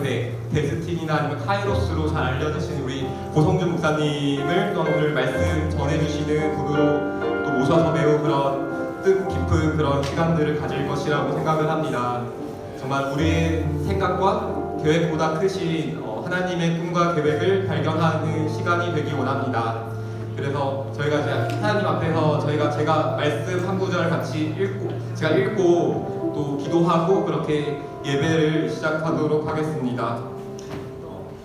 교회 데스틴이나 아니면 카이로스로 잘 알려지신 우리 고성준 목사님을 또 오늘 말씀 전해주시는 분으로 또 모셔서 매우 그런 뜻깊은 그런 시간들을 가질 것이라고 생각을 합니다. 정말 우리의 생각과 계획보다 크신 하나님의 꿈과 계획을 발견하는 시간이 되기 원합니다. 그래서 저희가 이제 하나님 앞에서 제가 말씀 한 구절 같이 읽고 또 기도하고 그렇게 예배를 시작하도록 하겠습니다.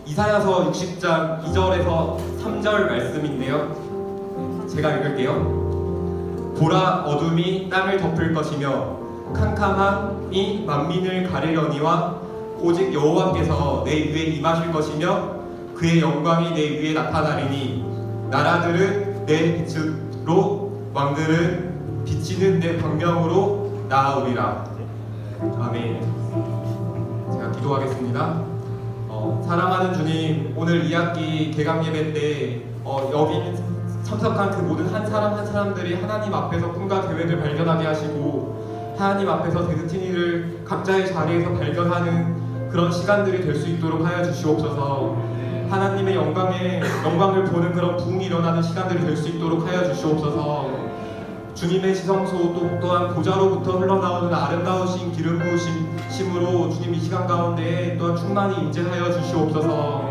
이사야서 60장 2절에서 3절 말씀인데요. 제가 읽을게요. 보라, 어둠이 땅을 덮을 것이며 캄캄함이 만민을 가리려니와 오직 여호와께서 내 위에 임하실 것이며 그의 영광이 내 위에 나타나리니 나라들은 내 빛으로 왕들은 비치는 내 광명으로 나아오리라. 아멘. 제가 기도하겠습니다. 사랑하는 주님, 오늘 2학기 개강 예배 때 여기 참석한 그 모든 한 사람 한 사람들이 하나님 앞에서 꿈과 계획을 발견하게 하시고 하나님 앞에서 데스티니를 각자의 자리에서 발견하는 그런 시간들이 될 수 있도록 하여 주시옵소서. 하나님의 영광을 보는 그런 부흥이 일어나는 시간들이 될 수 있도록 하여 주시옵소서. 주님의 지성소 또한 보좌로부터 흘러나오는 아름다우신 기름 부으심으로 주님 이 시간 가운데 또한 충만히 임재하여 주시옵소서.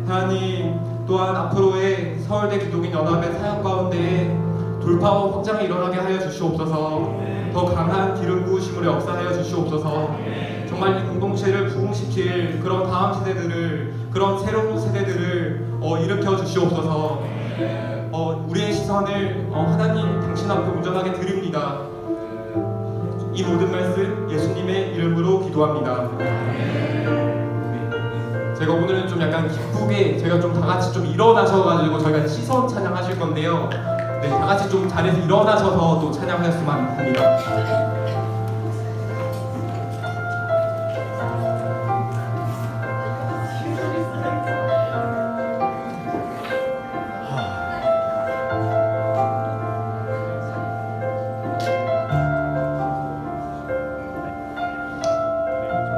하나님 또한 앞으로의 서울대 기독인 연합의 사역 가운데 돌파와 확장이 일어나게 하여 주시옵소서. 더 강한 기름 부으심으로 역사하여 주시옵소서. 정말 이 공동체를 부흥시킬 그런 다음 세대들을, 그런 새로운 세대들을 일으켜 주시옵소서. 우리의 시선을 하나님 당신 앞에 온전하게 드립니다. 이 모든 말씀 예수님의 이름으로 기도합니다. 제가 오늘은 좀 약간 기쁘게 제가 좀 다 같이 좀 일어나셔가지고 저희가 시선 찬양하실 건데요. 네, 다 같이 좀 자리에서 일어나셔서 또 찬양하셨으면 합니다.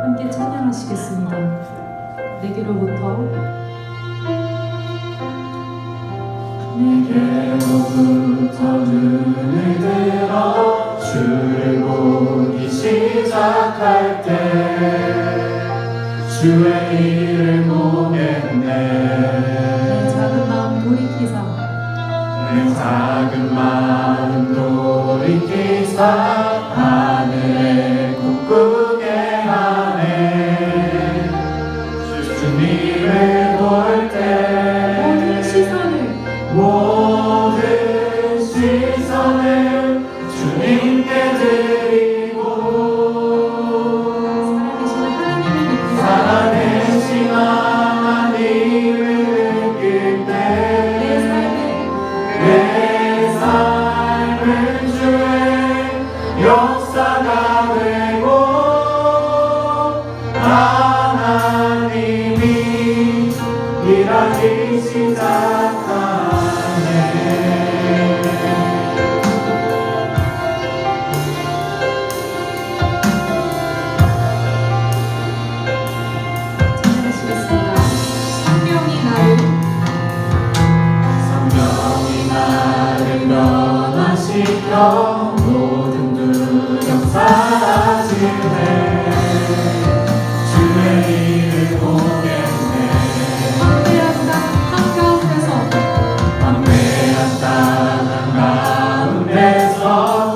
함께 찬양하시겠습니다. 내게로부터 눈을 들어 주를 보기 시작할 때 주의 일을 보겠네. 내 작은 마음 돌이키사 내 작은 마음 돌이키사 하늘에 꿈꾸게 하네. 주님을 볼 때 모든 시선을 주님께 드리고 살아계신 하나님을 느낄 때 내 삶은 주의 역사가 되고 하나님이 일하기 시작하네. 찬양하시겠습니다. 성령이 나를 변화시켜 모든 두려움 사라지네. 주의 일을 보겠네. 황폐한 땅 한가운데서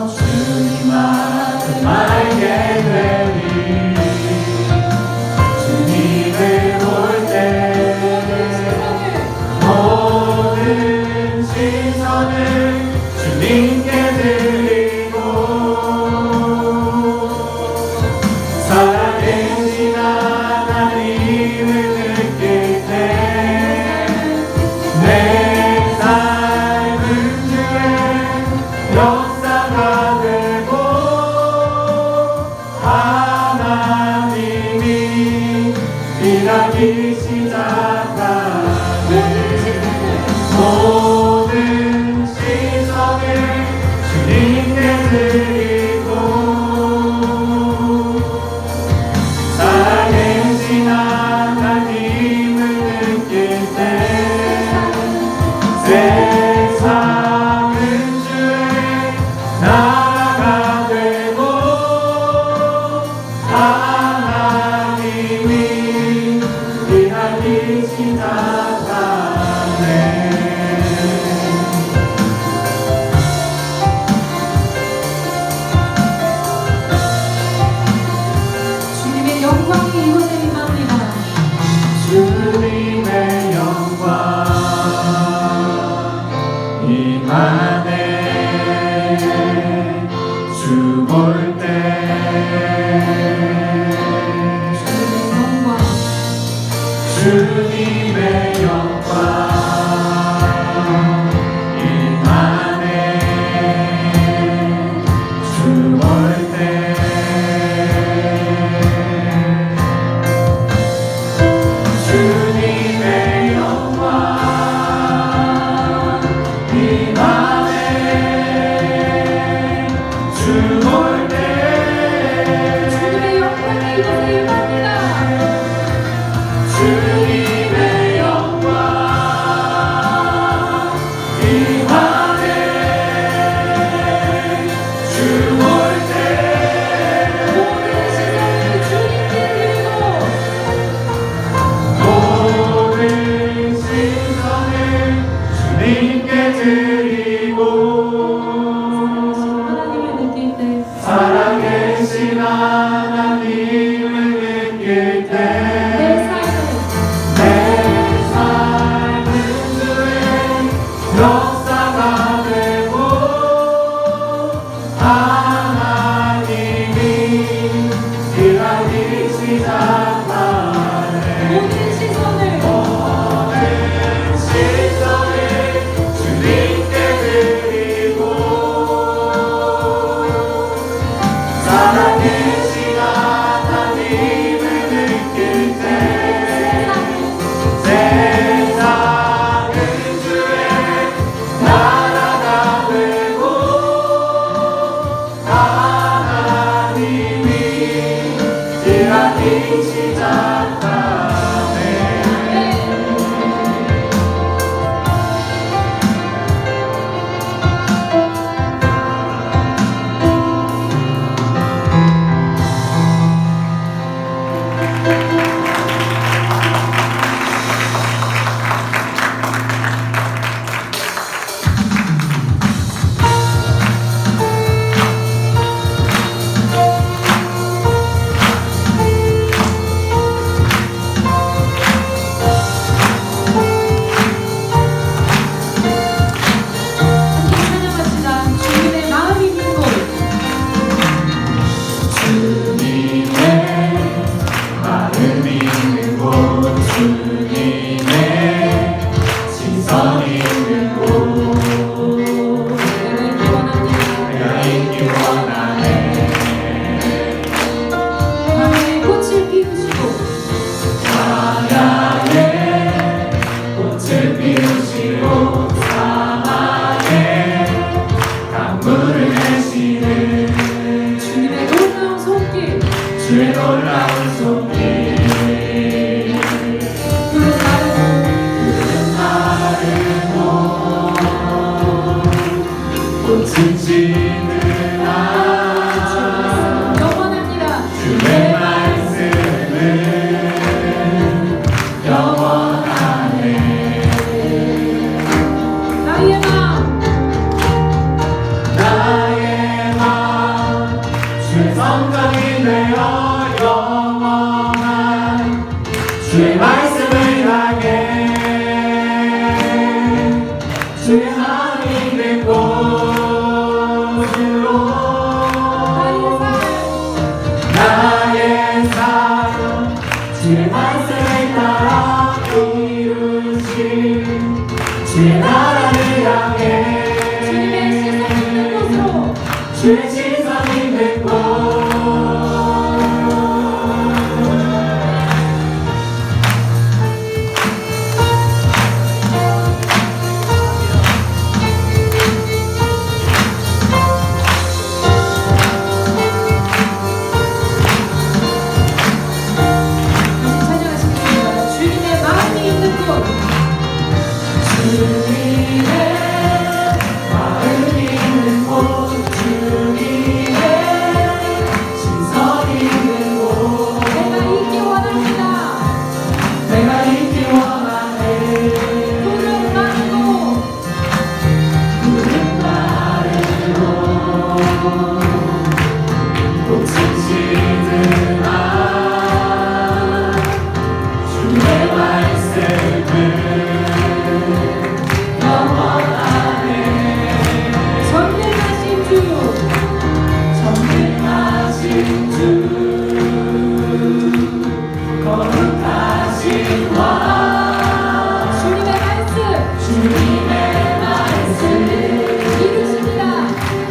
주님 앞을 알게 되리. 주님을 볼 때 모든 시선을 주님께 드리고 살아계신 하나님을 느낄 때 내 삶은 주의 역사가 되고 하나님이 일하기 시작하네. 모든 시선을 주님께 드리고 살아계신 하나님 하나님이 일하기 시작하네. 주님의 영광이 이곳에 임합니다. 주님의 영광 임하네. 주 볼 때 주님의 영광 임하네. 주 볼 때 주님의 영광 임하네. 주 볼 때 주님의 영광이 이곳에 임합니다. 주님의 영광 임하네. 주 볼 때 모든 시선을 주님께 드리고 모든 시선을 주님께 드리고 하나님을 느낄 때 살아계신 하나님을 느낄 때 내 삶을 내 삶은 주의 역사가 되고 하나님이 일하기 시작하네. 모든 시선을 모든 시선을 주님께 드리고 살아계신 하나님을 느낄 때 세상은 주의 나라가 되고 하나님이 일하기 시작하네. 함께 찬양합시다. 주님의 마음이 있는 곳 주님의 마음이 있는 곳 주님의 시선이 있는 곳 내가 있기 원합니다. 내가 있기 원하네. 마음에 꽃을 피우시고 사랑의 꽃을 피우시고 사랑의 강물을 내시는 주님의 놀라운 손길 주의 놀라운 손길 푸른 나르고 꽃은 지느라 영원합니다. 주의 말씀은 영원하네. 나의 마음 나의 마음 주의 성전이 되어 영원한 주의 말씀을 향해 주의 마음이 있는 곳으로 나의 삶 주의 말씀을 따라 이루신 주의 나라를 향해 주님의 시선 있는 곳으로 주의 시선 있는 곳 찬양하시겠습니다. 주님의 마음이 있는 곳 주님의 주님의 말씀 주님의 말씀 이루십니다.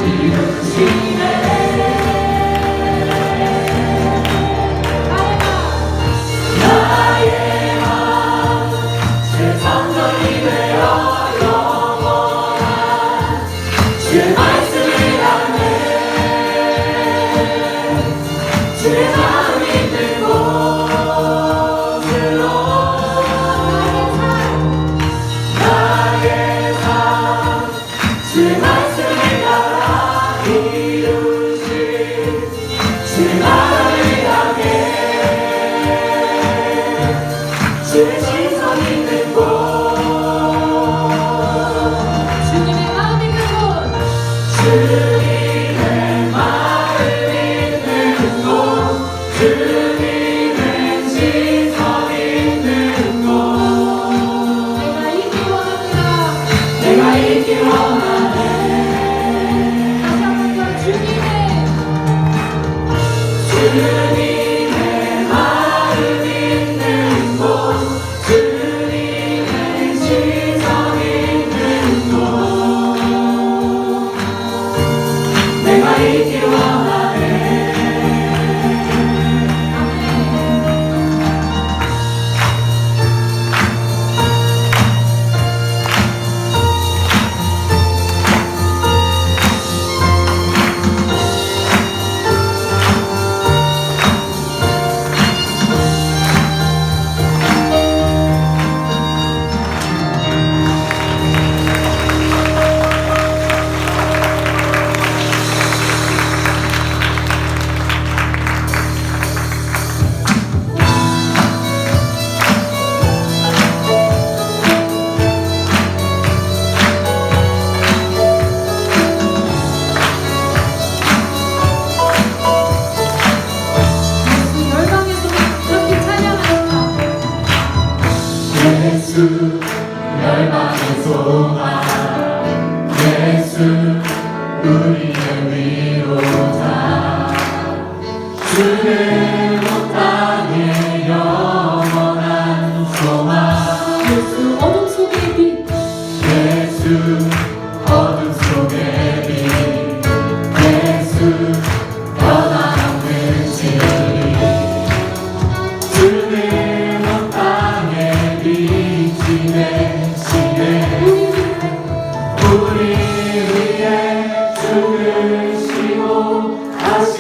이루시네 나의 맘 세상 전이 되어 영원한 주의 말씀을 향해 주의 마음 있는 곳으로 나의 삶 주의 말씀을 따라 이루신 주의 나라를 향해 주의 시선 있는 곳 주님의 마음 있는 곳 주님의 마음 있는 곳 주님의 시선 있는 곳 내가 있기 원합니다. 내가 있기 원하네 다시 한번 더 주님의 마음 있는 곳 주님의 시선 있는 곳 내가 있기 원하네 예수 열방에서 함께 찬양하니까 예수 열방의 소망 예수 우리의 위로자 주는 온 땅의 영원한 소망 예수 어둠 속의 빛 예수 어둠 속의 빛 예수 변함없는 진리 주는 온 땅에 빛이 되시네 우리 위해 죽으시고 다시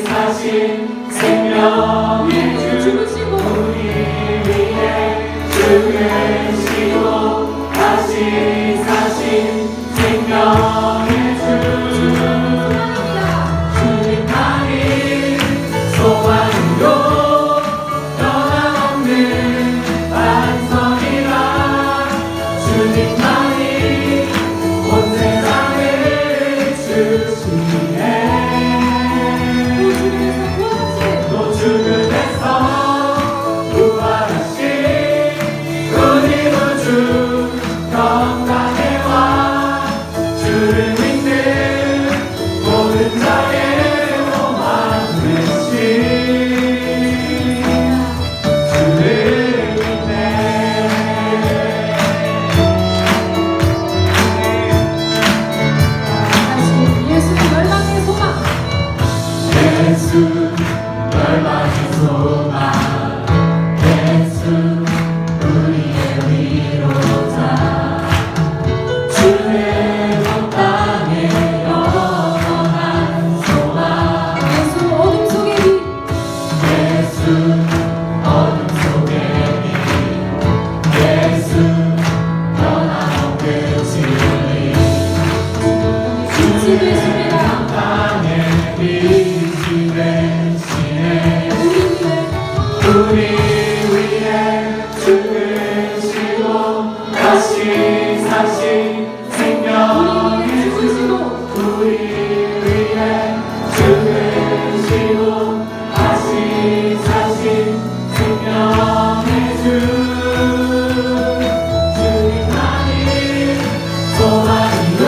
사신 생명의 주 죽으시고 우리 위해 죽으시고 다시 사신 생명의 주 주님만이 소망으로 변함없는 반석이라 주님만이 온 세상을 주시네 또 죽음에서 부활하신 우리 구주 건강의 왕 주를 믿는 모든 자의 소망 되신 주를 믿네 다시 예수 열방의 소망 예수 열방의 소망 예수 우리의 위로자 주의 온 땅에 영원한 소망 예수 어둠 속의 빛 예수 어둠 속의 빛 예수 변함없는 진리 빛이 되십니다. 땅에 빛이 되시네 우리 위해 우리 위해 죽으시고 다시 사신 생명의 주 우리 위해 죽으시고 다시 사신 생명의 주 주님만이 소망이요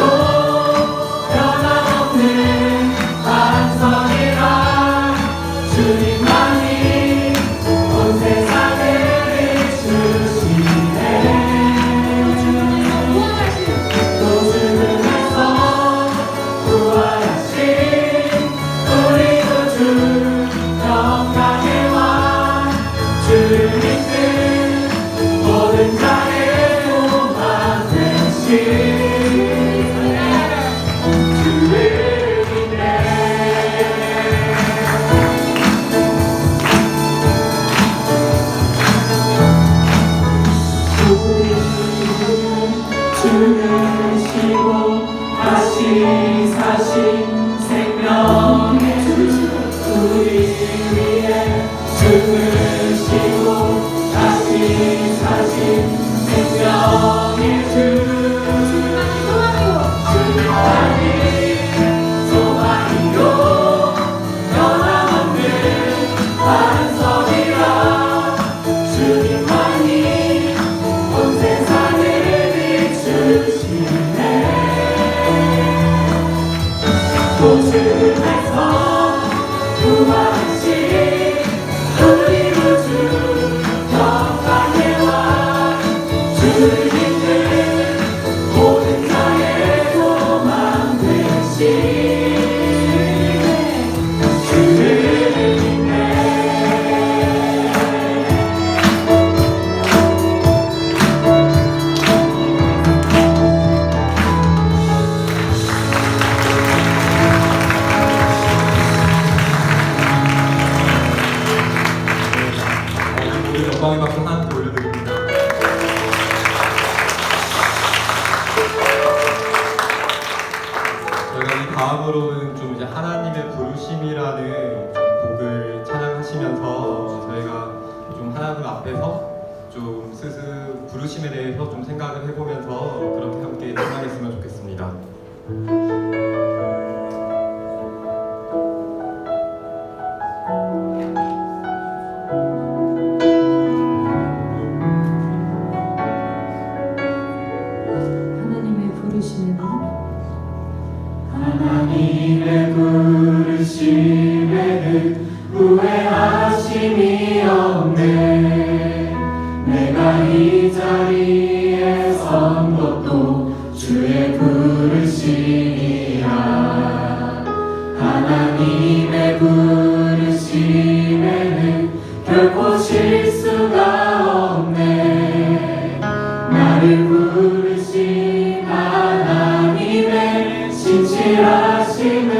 변함없는 반석이라 주님만이 온 세상을 비추 다시 사신 생명의 주 우리 위해 죽으시고 다시 사신 생명의 주 주님만이 소망이요 변함없는 반석이라 주님만이 온 세상을 비추시네 도심에서 구하신 우리 구주 영광의 왕 주님들 모든 자의 소망 되시네 주를 믿네 모든 영광의 박수 하나님께 올려드립니다. 저희가 이 다음으로는 좀 이제 하나님의 부르심이라는 좀 곡을 찬양하시면서 저희가 좀 하나님 앞에서 좀 스스로 부르심에 대해서 좀 생각을 해보면서 그렇게 함께 찬양했으면 좋겠습니다. 하나님의 부르심에는 하나님의 부르심에는 후회하심이 없네 내가 이 자리에 선 것도 주의 부르심이야 하나님의 부르심에는 결코 실수가 없네 나를 부르신 하나님의 신실하심을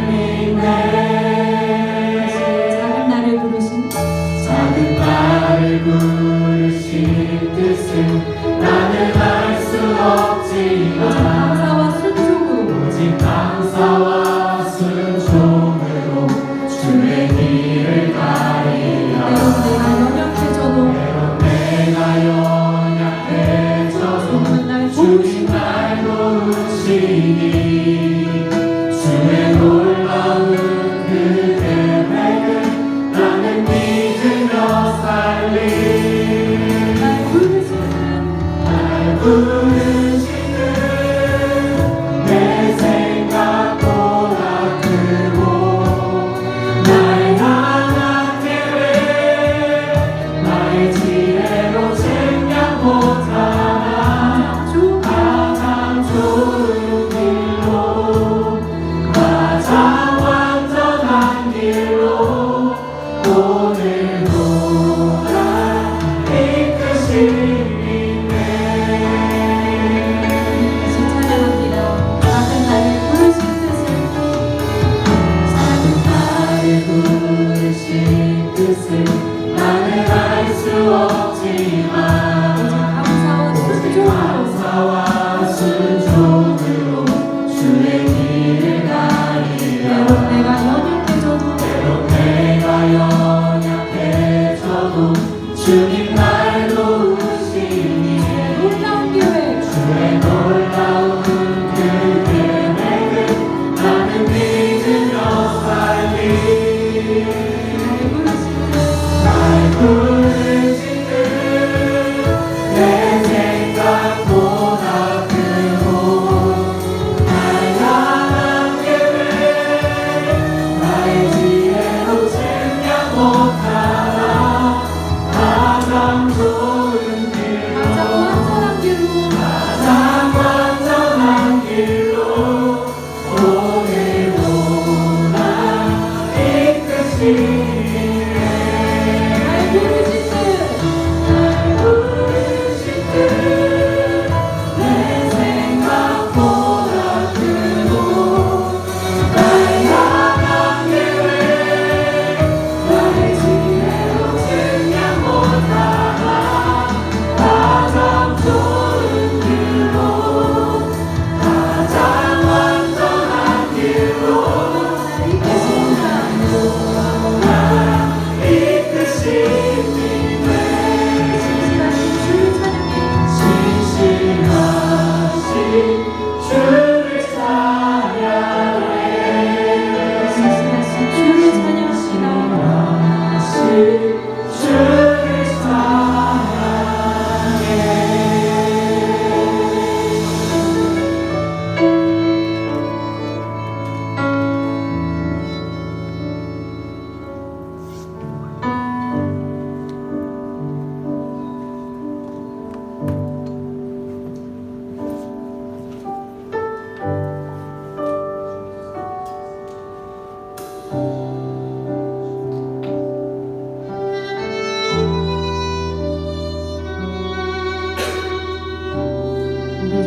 믿네 작은 나를 부르신 작은 나를 부르신 뜻은 나는 알 수 없지만 감사와 순종으로 오직 감사와 순종으로 주의 길을 가리라 때론 내가 연약해져도 때론 내가 연약해져도 주님 날 도우시니 주의 놀라운 그 계획을 나는 믿으며 살리 날 부르시는 날 부르시는 내 생각보다 크고 날 향한 계획 나의 지혜로 생각 못하나 가장 좋은 길로 가장 완전한 길로 오늘도 날 이끄시네 찬양합니다. 작은 나를 부르신 뜻을 작은 나를 부르신 뜻을 나는 알 수 없지만 감사와 순종으로 감사와 순종으로 주의 길을 가리라 때론 때론 내가 연약해져도 내가 연약해져도 주님 날 도우시니 놀라운 계획 주의 놀라운 그 계획을 나는 믿으며 살리 날 부르시는 내 생각보다 크고 날 향한 계획 나의 지혜로 생각 못하나 가장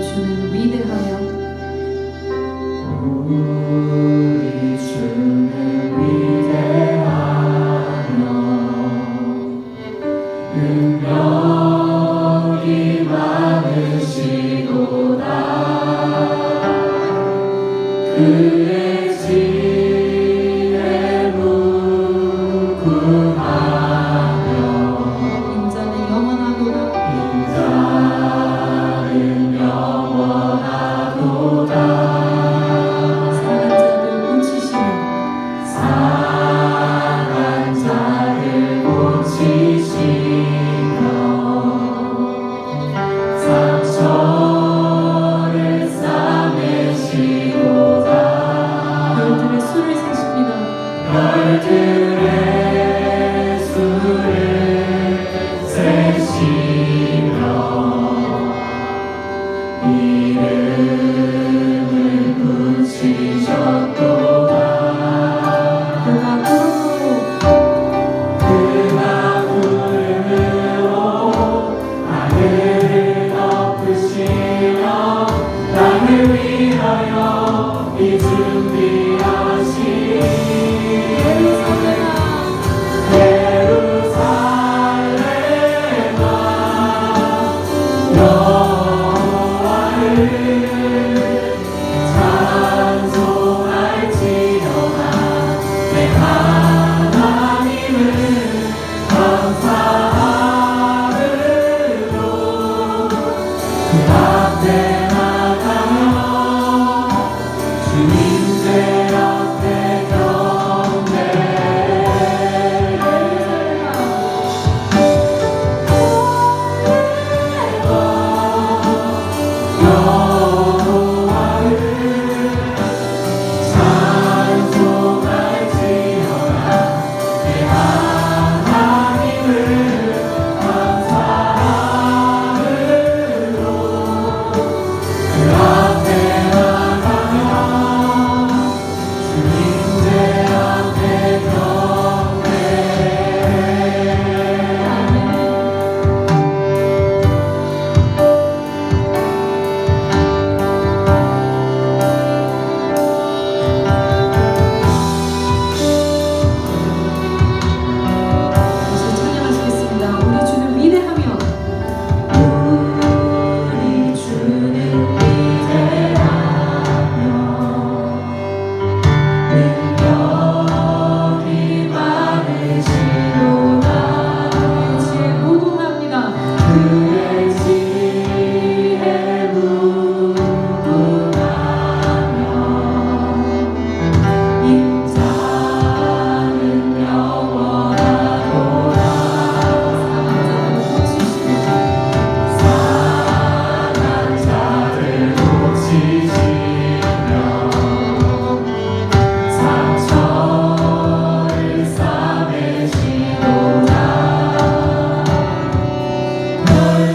주는 위대하며 우리 주는 위대하며 능력이 많으시도다. 그의 지혜 무궁하며 인자는 영원하도다. 인자는 영원하도다. 상한 자들 고치시며 상한 자를 고치시며 상처를 싸매시도다. 별들의 수를 세십니다. 별들의 수를 세시며 이름을 붙이셨도다. 그가 구름으로 하늘을 덮으시며 땅을 위하여 이 준비하신 예루살렘아 여호와를 찬송할지어다. 내 하나님을 감사함으로 그 앞에 나가며 주님의 앞에 여호와를 찬송할지어다. 내 하나님을 감사함으로 그 앞에 나가며 주님의 앞에 다시 찬양하시겠습니다. 우리 주는 위대하며 우리 주는 위대하며 능력이 많으시도다. 지혜 무궁합니다. 그의 지혜 무궁하며 인자는 영원하도다. 상한 자들 고치시며 상한 자를 고치시며 상처를 싸매시도다. 별들의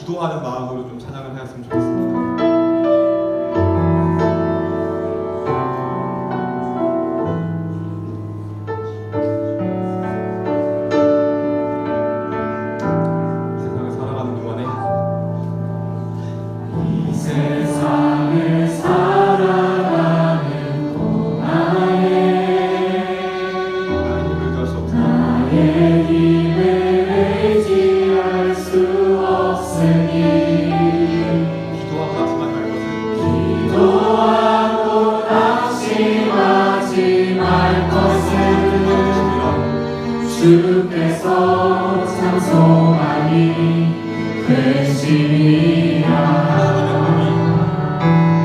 기도하는 마음으로 좀 찬양을 하였으면 좋겠습니다. 세상을 살아가는 동안에 이 세상을 살아가는 동안에 나의 힘을 구할 수 없으니 나의 힘을 의지할 수 없으니 기도하고 낙심하지 말 것은 기도하고 낙심하지 말 것은 주께서 찬송하니 되시리라.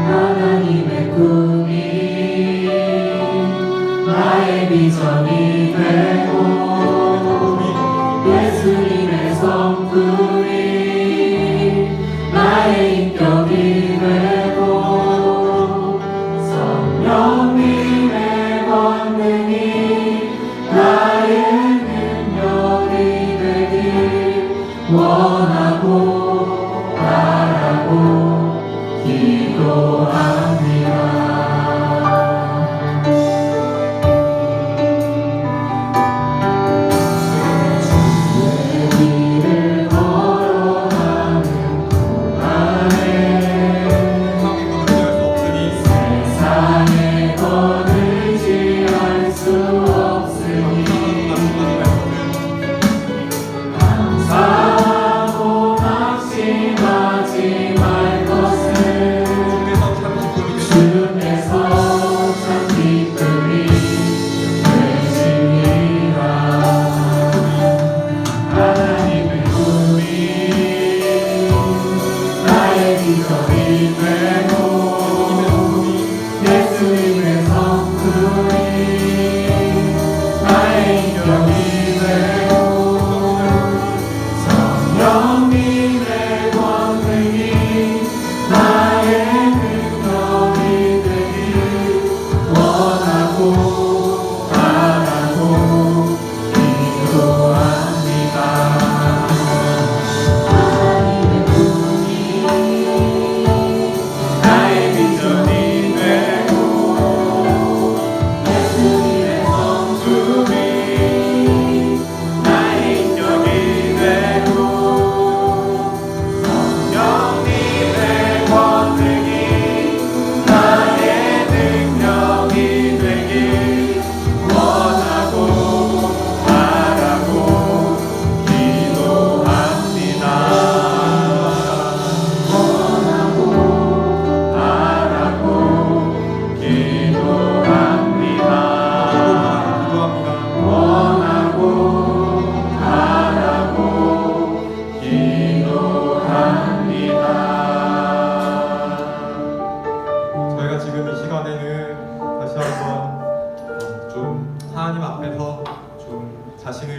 하나님의 꿈이 나의 비전이 되고 예수님의 성품이 나의 인격이 되고 성령님의 권능이 나의 능력이 되길 원하고 바라고 기도합니다. 주의 길을 걸어가는 동안에 세상의 것을 의지할 수 없으니 세상의 것 감사하고 낙심하지 말 것은 주께서 참 기쁨이 되시리라. 하나님의 꿈이 나의 비전이 되고 예수님의 성품이 나의 인격이 되고 성령님의 권능이 나의 능력이 되길 원하고 바라고 기도합니다. 하나님의 꿈이 나의 비전이 되고 예수님의 성품이 나의 인격이 되고 성령님의 권능이 나의 능력이 되길 원하고 바라고 기도합니다. 원하고 바라고 기도합니다. 원하고 바라고 기도합니다. 저희가 지금 이 시간에는 다시 한번 좀 하나님 앞에서 좀 자신을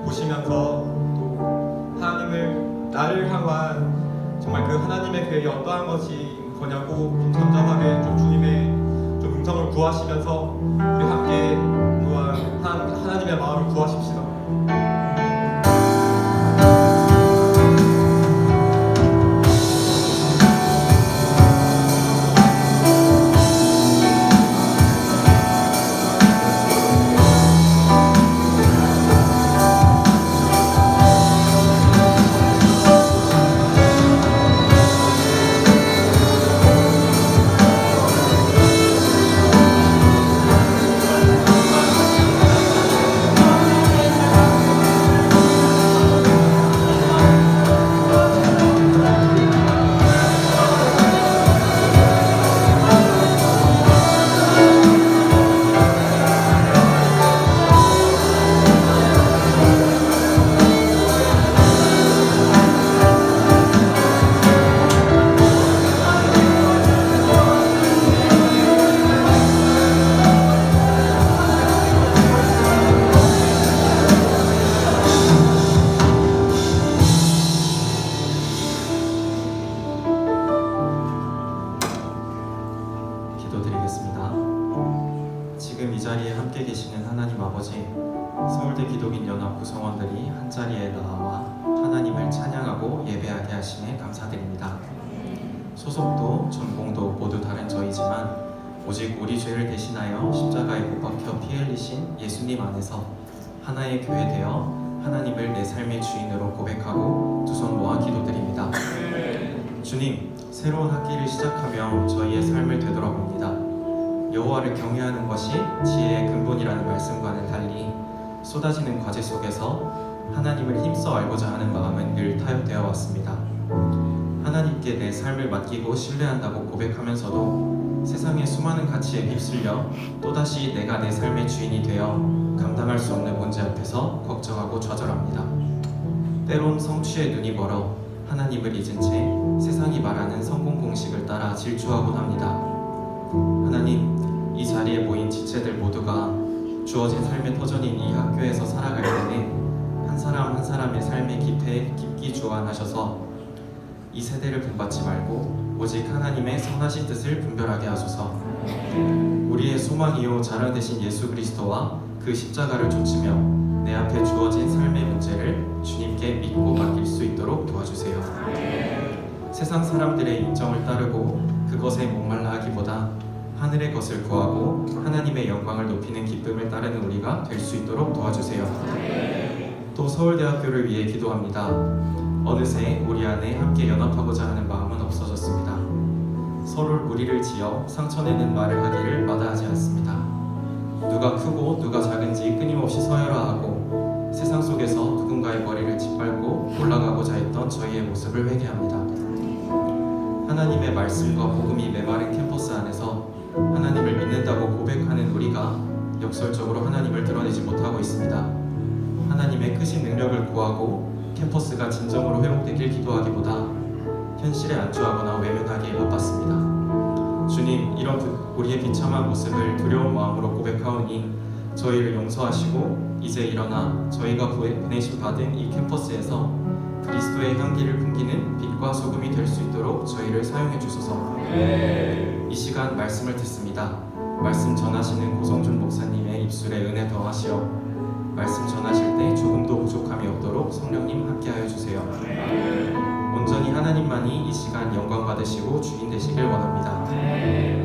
보시면서 또 하나님을 나를 향한 정말 그 하나님의 계획이 어떠한 것이 거냐고 좀 잠잠하게 좀 주님의 좀 음성을 구하시면서 우리 함께 또한 하나님의 마음을 구하십시다. 하나님을 찬양하고 예배하게 하심에 감사드립니다. 소속도 전공도 모두 다른 저희지만 오직 우리 죄를 대신하여 십자가에 못 박혀 피 흘리신 예수님 안에서 하나의 교회 되어 하나님을 내 삶의 주인으로 고백하고 두 손 모아 기도드립니다. 주님, 새로운 학기를 시작하며 저희의 삶을 되돌아봅니다. 여호와를 경외하는 것이 지혜의 근본이라는 말씀과는 달리 쏟아지는 과제 속에서 하나님을 힘써 알고자 하는 마음은 늘 타협되어 왔습니다. 하나님께 내 삶을 맡기고 신뢰한다고 고백하면서도 세상의 수많은 가치에 휩쓸려 또다시 내가 내 삶의 주인이 되어 감당할 수 없는 문제 앞에서 걱정하고 좌절합니다. 때론 성취에 눈이 멀어 하나님을 잊은 채 세상이 말하는 성공 공식을 따라 질주하곤 합니다. 하나님, 이 자리에 모인 지체들 모두가 주어진 삶의 터전인 이 학교에서 살아갈 때에 한 사람 한 사람의 삶의 깊이 주관하셔서 이 세대를 본받지 말고 오직 하나님의 선하신 뜻을 분별하게 하소서. 우리의 소망이요 자랑 되신 예수 그리스도와 그 십자가를 좇으며 내 앞에 주어진 삶의 문제를 주님께 믿고 맡길 수 있도록 도와주세요. 세상 사람들의 인정을 따르고 그것에 목말라 하기보다 하늘의 것을 구하고 하나님의 영광을 높이는 기쁨을 따르는 우리가 될 수 있도록 도와주세요. 또 서울대학교를 위해 기도합니다. 어느새 우리 안에 함께 연합하고자 하는 마음은 없어졌습니다. 서로 무리를 지어 상처내는 말을 하기를 마다하지 않습니다. 누가 크고 누가 작은지 끊임없이 서열화하고 세상 속에서 누군가의 머리를 짓밟고 올라가고자 했던 저희의 모습을 회개합니다. 하나님의 말씀과 복음이 메마른 캠퍼스 안에서 하나님을 믿는다고 고백하는 우리가 역설적으로 하나님을 드러내지 못하고 있습니다. 하나님의 크신 능력을 구하고 캠퍼스가 진정으로 회복되길 기도하기보다 현실에 안주하거나 외면하기에 바빴습니다. 주님, 이런 우리의 비참한 모습을 두려운 마음으로 고백하오니 저희를 용서하시고 이제 일어나 저희가 보내심 받은 이 캠퍼스에서 그리스도의 향기를 풍기는 빛과 소금이 될 수 있도록 저희를 사용해 주소서. 이 시간 말씀을 듣습니다. 말씀 전하시는 고성준 목사님의 입술에 은혜 더하시어 말씀 전하실 때 조금도 부족함이 없도록 성령님 함께하여 주세요. 온전히 하나님만이 이 시간 영광 받으시고 주인 되시길 원합니다.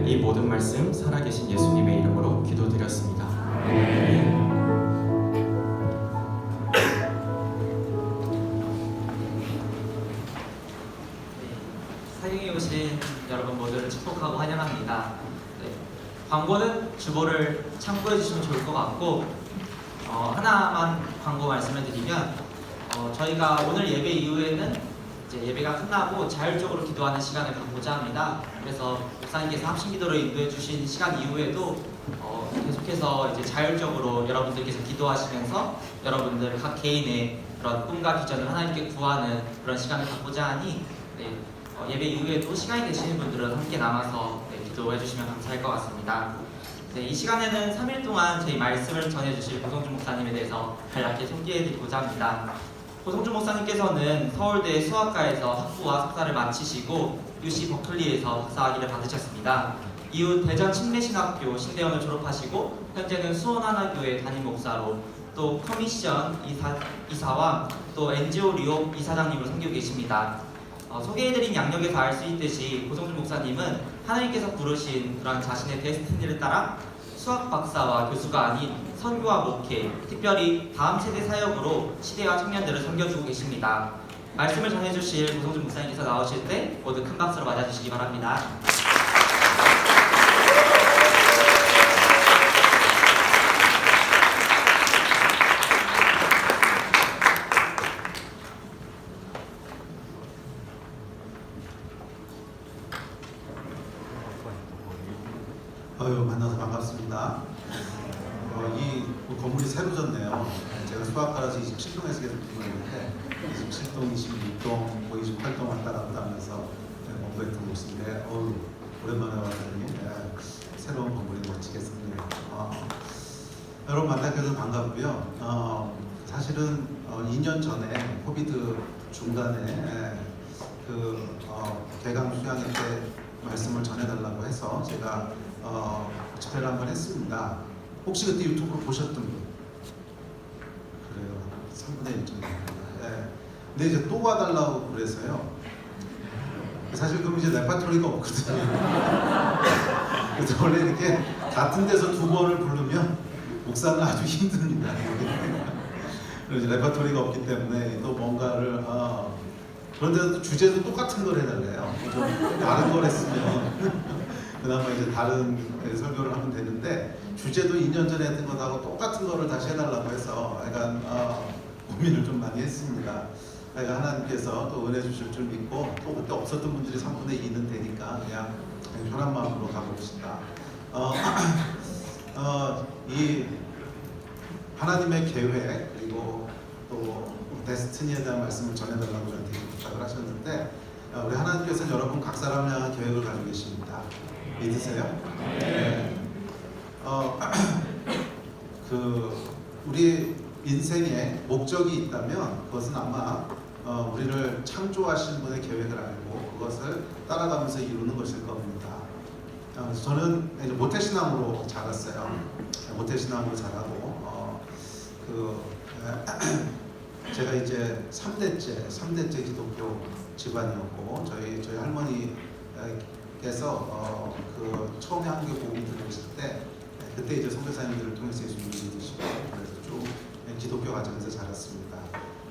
이 모든 말씀 살아계신 예수님의 이름으로 기도드렸습니다. 사경에 오신 여러분 모두를 축복하고 환영합니다. 광고는 주보를 참고해 주시면 좋을 것 같고 하나만 광고 말씀을 드리면 저희가 오늘 예배 이후에는 이제 예배가 끝나고 자율적으로 기도하는 시간을 갖고자 합니다. 그래서 목사님께서 합심기도로 인도해 주신 시간 이후에도 계속해서 이제 자율적으로 여러분들께서 기도하시면서 여러분들 각 개인의 그런 꿈과 비전을 하나님께 구하는 그런 시간을 갖고자 하니 예배 이후에도 시간이 되시는 분들은 함께 남아서 기도해 주시면 감사할 것 같습니다. 이 시간에는 3일 동안 저희 말씀을 전해주실 고성준 목사님에 대해서 간략히 소개해드리고자 합니다. 고성준 목사님께서는 서울대 수학과에서 학부와 석사를 마치시고 UC 버클리에서 박사학위를 받으셨습니다. 이후 대전 침례신학교 신대원을 졸업하시고 현재는 수원하나교회 담임 목사로 또 커미션 이사와 또 NGO 리옵 이사장님을 섬기고 계십니다. 소개해드린 양력에서 알 수 있듯이 고성준 목사님은 하나님께서 부르신 그런 자신의 데스티니를 따라 수학 박사와 교수가 아닌 선교와 목회, 특별히 다음 세대 사역으로 시대와 청년들을 섬겨주고 계십니다. 말씀을 전해주실 고성준 목사님께서 나오실 때 모두 큰 박수로 맞아주시기 바랍니다. 만나서 반갑습니다. 이 건물이 새로 졌네요. 제가 수학과라서 27동에서 계속 근무했는데 27동, 26동, 28동 왔다 갔다 하면서 공부했던 곳인데 오랜만에 왔더니 새로운 건물이 멋지게 생기네요. 여러분 만나게 돼서 반갑고요. 사실은 2년 전에 코비드 중간에 개강 수양회 때 말씀을 전해달라고 해서 제가 집회를 한번 했습니다. 혹시 그때 유튜브로 보셨던 분? 그래요. 3분의 1 정도. 근데 이제 또 와달라고 그래서요. 사실 그럼 이제 레파토리가 없거든요. 그래서 원래 이렇게 같은 데서 두 번을 부르면 목사는 아주 힘듭니다. 그래서 이제 레파토리가 없기 때문에 또 뭔가를 그런데도 주제도 똑같은 걸 해달래요. 좀 다른 걸 했으면 그나마 이제 다른 설교를 하면 되는데 주제도 2년 전에 했던 것하고 똑같은 거를 다시 해달라고 해서 약간 고민을 좀 많이 했습니다. 그러니까 하나님께서 또 은혜 주실 줄 믿고 또 그때 없었던 분들이 3분의 2는 되니까 그냥 편한 마음으로 가봅시다. 이 하나님의 계획 그리고 또 데스티니에 대한 말씀을 전해달라고 저한테 부탁을 하셨는데 우리 하나님께서는 여러분 각 사람을 향한 계획을 가지고 계십니다. 믿으세요? 네. 우리 인생에 목적이 있다면 그것은 아마 우리를 창조하신 분의 계획을 알고 그것을 따라가면서 이루는 것일 겁니다. 저는 이제 모태신앙으로 자랐어요. 모태신앙으로 자라고 제가 이제 3대째 기독교 집안이었고 저희 할머니께서 처음에 한국에 복음이 들어오실 때 그때 이제 선교사님들을 통해서 예수님을 믿으시고 그래서 쭉 기독교 가정에서 자랐습니다.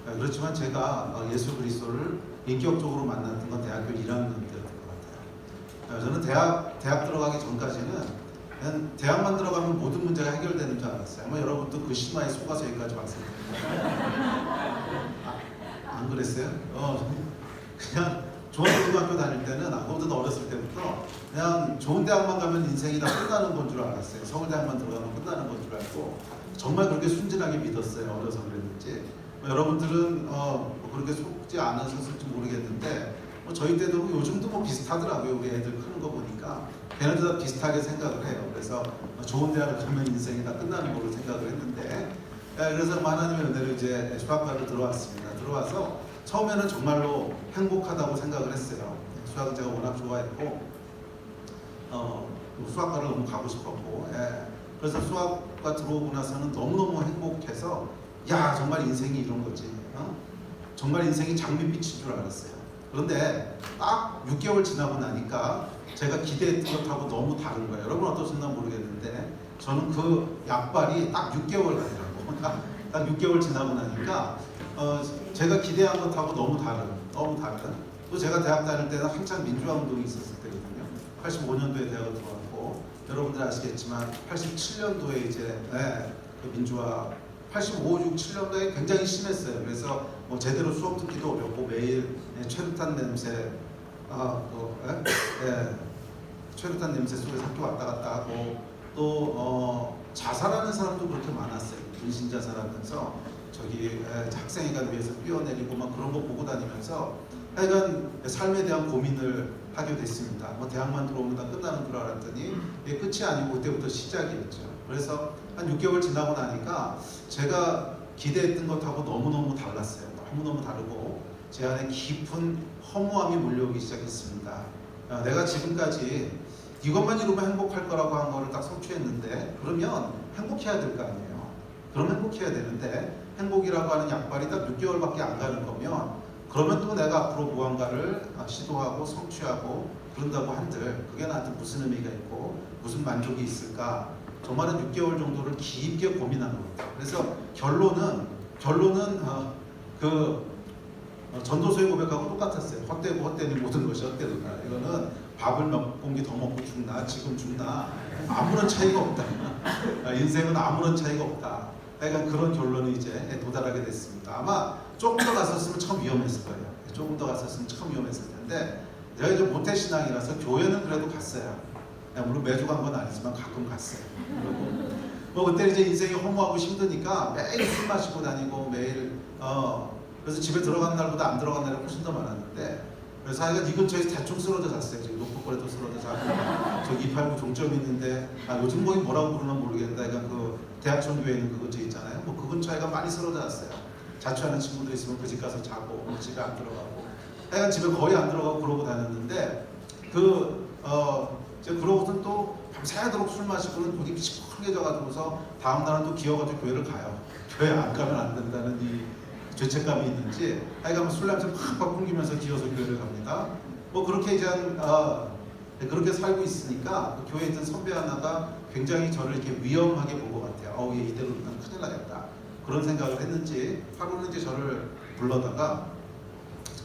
그렇지만 제가 예수 그리스도를 인격적으로 만났던 건 대학교 1학년 때였던 것 같아요. 저는 대학 들어가기 전까지는 그냥 대학만 들어가면 모든 문제가 해결되는 줄 알았어요. 아마 여러분도 그 심화에 속아서 여기까지 왔을 텐데 안 그랬어요? 그냥 중앙고등학교 다닐 때는 아무튼 어렸을 때부터 그냥 좋은 대학만 가면 인생이 다 끝나는 건 줄 알았어요. 서울대학만 들어가면 끝나는 건 줄 알고 정말 그렇게 순진하게 믿었어요. 어려서 그랬는지. 여러분들은 그렇게 속지 않으셨을지 모르겠는데 저희 때도 요즘도 비슷하더라고요. 우리 애들 크는 거 보니까 걔네들 다 비슷하게 생각을 해요. 그래서 좋은 대학을 가면 인생이 다 끝나는 걸로 생각을 했는데 그래서 하나님의 은혜로 이제 수학과를 들어왔습니다. 들어와서 처음에는 정말로 행복하다고 생각을 했어요. 수학은 제가 워낙 좋아했고 수학과를 너무 가고 싶었고 그래서 수학과 들어오고 나서는 너무너무 행복해서 야 정말 인생이 이런 거지 정말 인생이 장밋빛인 줄 알았어요. 그런데 딱 6개월 지나고 나니까 제가 기대했던 것하고 너무 다른 거예요. 여러분 어떠셨나 모르겠는데 저는 그 약발이 딱 6개월 가더라고. 딱 6개월 지나고 나니까 제가 기대한 것하고 너무 다른 또 제가 대학 다닐 때는 한창 민주화 운동이 있었을 때거든요. 85년도에 대학을 들어왔고 여러분들 아시겠지만 87년도에 이제 그 민주화 85, 6, 7년도에 굉장히 심했어요. 그래서 뭐 제대로 수업 듣기도 어렵고 매일 최루탄 냄새 최루탄 냄새 속에서 학교 왔다 갔다 하고 또 자살하는 사람도 그렇게 많았어요. 분신 자살하면서 저기 학생회관 위에서 뛰어내리고 막 그런 거 보고 다니면서 하여간 삶에 대한 고민을 하게 됐습니다. 뭐 대학만 들어오면 다 끝나는 줄 알았더니 이게 끝이 아니고 그때부터 시작이었죠. 그래서 한 6개월 지나고 나니까 제가 기대했던 것하고 너무너무 달랐어요. 너무너무 다르고 제 안에 깊은 허무함이 몰려오기 시작했습니다. 내가 지금까지 이것만 이루면 행복할 거라고 한 거를 딱 성취했는데 그러면 행복해야 될 거 아니에요. 그럼 행복해야 되는데 행복이라고 하는 약발이 딱 6개월밖에 안 가는 거면 그러면 또 내가 앞으로 무언가를 시도하고 성취하고 그런다고 한들 그게 나한테 무슨 의미가 있고 무슨 만족이 있을까 정말은 6개월 정도를 깊게 고민한 겁니다. 그래서 결론은 전도서의 고백하고 똑같았어요. 헛되고 헛되니 모든 것이 헛되도다. 이거는 밥을 몇 공기 더 먹고 죽나 지금 죽나 아무런 차이가 없다. 인생은 아무런 차이가 없다. 약간 그런 결론이 이제 도달하게 됐습니다. 아마 조금 더 갔었으면 참 위험했을 거예요. 조금 더 갔었으면 참 위험했을 텐데 제가 이제 모태신앙이라서 교회는 그래도 갔어요. 물론 매주 간 건 아니지만 가끔 갔어요. 그리고 뭐 그때 이제 인생이 허무하고 힘드니까 매일 술 마시고 다니고 매일 그래서 집에 들어간 날보다 안 들어간 날이 훨씬 더 많았는데 그래서 하여간 이 근처에서 대충 쓰러져 잤어요. 저기 노포골에도 쓰러져 자고 저기 289 종점이 있는데 요즘 거기 뭐라고 부르나 모르겠는데 약간 그 대학촌 교회 있는 그 근처 있잖아요. 뭐 그 근처에가 많이 쓰러져 잤어요. 자취하는 친구들 있으면 그 집 가서 자고 집에 안 들어가고 하여간 집에 거의 안 들어가고 그러고 다녔는데 제가 그러고선 또 밤새도록 술 마시고는 돈이 시커멓게 져가지고서 다음날은 또 기어가지고 교회를 가요. 교회 안 가면 안 된다는 이 죄책감이 있는지 하여간 술 냄새 팍팍 풍기면서 기어서 교회를 갑니다. 뭐 그렇게 이제 그렇게 살고 있으니까 그 교회에 있던 선배 하나가 굉장히 저를 이렇게 위험하게 본 것 같아요. 얘 이대로 두면 큰일 나겠다. 그런 생각을 했는지 하루는 이제 저를 불러다가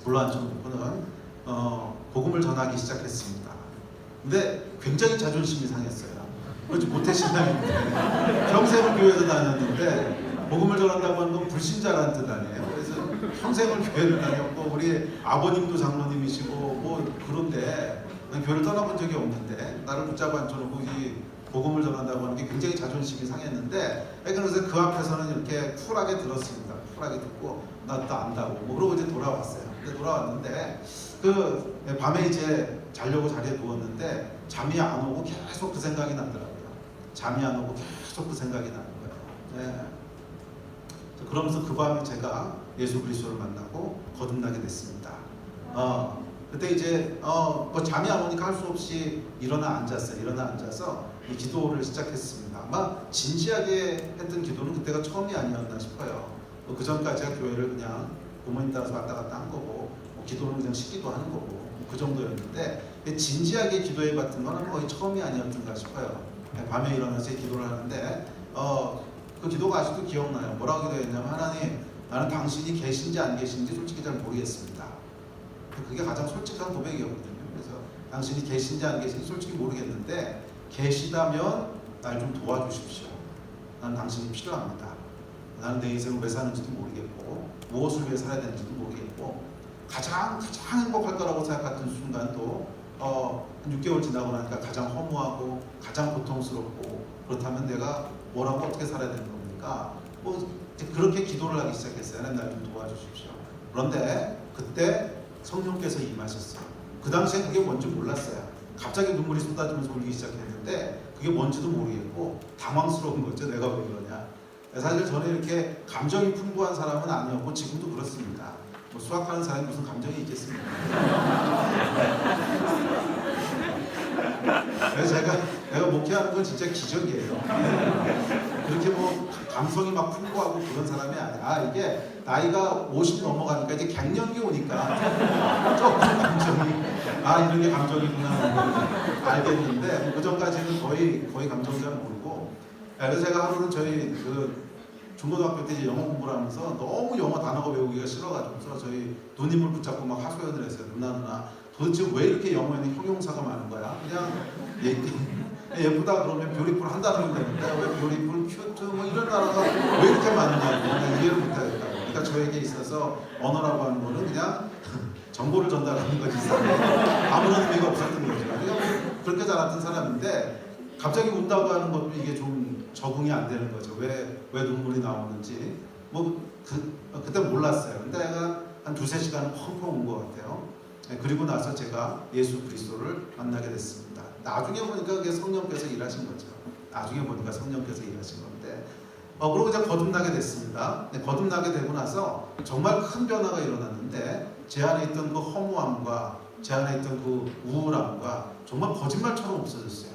불러앉혀놓고는 복음을 전하기 시작했습니다. 근데 굉장히 자존심이 상했어요. 그렇지 모태신앙인데 평생을 교회에서 다녔는데 복음을 전한다고 하는 건 불신자라는 뜻 아니에요. 그래서 평생을 교회를 다녔고 우리 아버님도 장로님이시고 뭐 그런데 난 교회를 떠나본 적이 없는데 나를 붙잡아 앉혀놓고 이 복음을 전한다고 하는 게 굉장히 자존심이 상했는데 그래서 그 앞에서는 이렇게 쿨하게 들었습니다. 쿨하게 듣고 나 또 안다고 뭐 그러고 이제 돌아왔어요. 근데 돌아왔는데 그 밤에 이제 자려고 자리에 누웠는데 잠이 안 오고 계속 그 생각이 나더라고요. 잠이 안 오고 계속 그 생각이 나는 거예요. 네. 그러면서 그 밤에 제가 예수 그리스도를 만나고 거듭나게 됐습니다. 그때 이제 뭐 잠이 안 오니까 할 수 없이 일어나 앉아서 이 기도를 시작했습니다. 아마 진지하게 했던 기도는 그때가 처음이 아니었나 싶어요. 그 전까지가 교회를 그냥 부모님 따라서 왔다 갔다 한 거고 뭐 기도는 그냥 시기도 하는 거고 뭐그 정도였는데 진지하게 기도해봤던 건 거의 처음이 아니었던가 싶어요. 밤에 일어나서 기도를 하는데 그 기도가 아직도 기억나요. 뭐라고 기도했냐면 하나님 나는 당신이 계신지 안 계신지 솔직히 잘 모르겠습니다. 그게 가장 솔직한 고백이었거든요. 그래서 당신이 계신지 안 계신지 솔직히 모르겠는데 계시다면 날 좀 도와주십시오. 나는 당신이 필요합니다. 나는 내 인생을 왜 사는지도 모르겠고 무엇을 위해 살아야 되는지도 모르겠고 가장 행복할 거라고 생각했던 순간도 한 6개월 지나고 나니까 가장 허무하고 가장 고통스럽고 그렇다면 내가 뭐라고 어떻게 살아야 되는 겁니까? 뭐 그렇게 기도를 하기 시작했어요. 하나님 날 좀 도와주십시오. 그런데 그때 성령께서 임하셨어요. 그 당시에 그게 뭔지 몰랐어요. 갑자기 눈물이 쏟아지면서 울기 시작했는데 그게 뭔지도 모르겠고 당황스러운 거죠. 내가 왜 이러냐. 사실 저는 이렇게 감정이 풍부한 사람은 아니었고 지금도 그렇습니다. 뭐 수학하는 사람이 무슨 감정이 있겠습니까? 그래서 내가 목회하는 건 진짜 기적이에요. 그렇게 뭐 감성이 막 풍부하고 그런 사람이 아니야. 이게 나이가 50이 넘어가니까 이제 갱년기 오니까 조금 감정이 이런 게 감정이구나 알겠는데 그 전까지는 거의 감정 잘 모르고 그래서 제가 하루는 저희 그 중고등학교 때 이제 영어 공부를 하면서 너무 영어 단어가 외우기가 싫어가지고 저희 누님을 붙잡고 막 하소연을 했어요. 누나 도대체 왜 이렇게 영어에는 형용사가 많은 거야? 그냥 예쁘다 그러면 뷰티풀 한 단어면 되는데 왜 뷰티풀, 큐트 뭐 이런 단어가 왜 이렇게 많냐고 이해를 못하겠다고. 그러니까 저에게 있어서 언어라고 하는 거는 그냥 정보를 전달하는 거지 아무런 의미가 없었던 거죠. 그러니까 그렇게 자랐던 사람인데 갑자기 운다고 하는 것도 이게 좀 적응이 안 되는 거죠. 왜 눈물이 나오는지 그때 몰랐어요. 근데 내가 한 2-3시간 펑펑 운 것 같아요. 그리고 나서 제가 예수 그리스도를 만나게 됐습니다. 나중에 보니까 그게 성령께서 일하신 거죠. 나중에 보니까 성령께서 일하신 건데 그러고 이제 거듭나게 됐습니다. 거듭나게 되고 나서 정말 큰 변화가 일어났는데 제 안에 있던 그 허무함과 제 안에 있던 그 우울함과 정말 거짓말처럼 없어졌어요.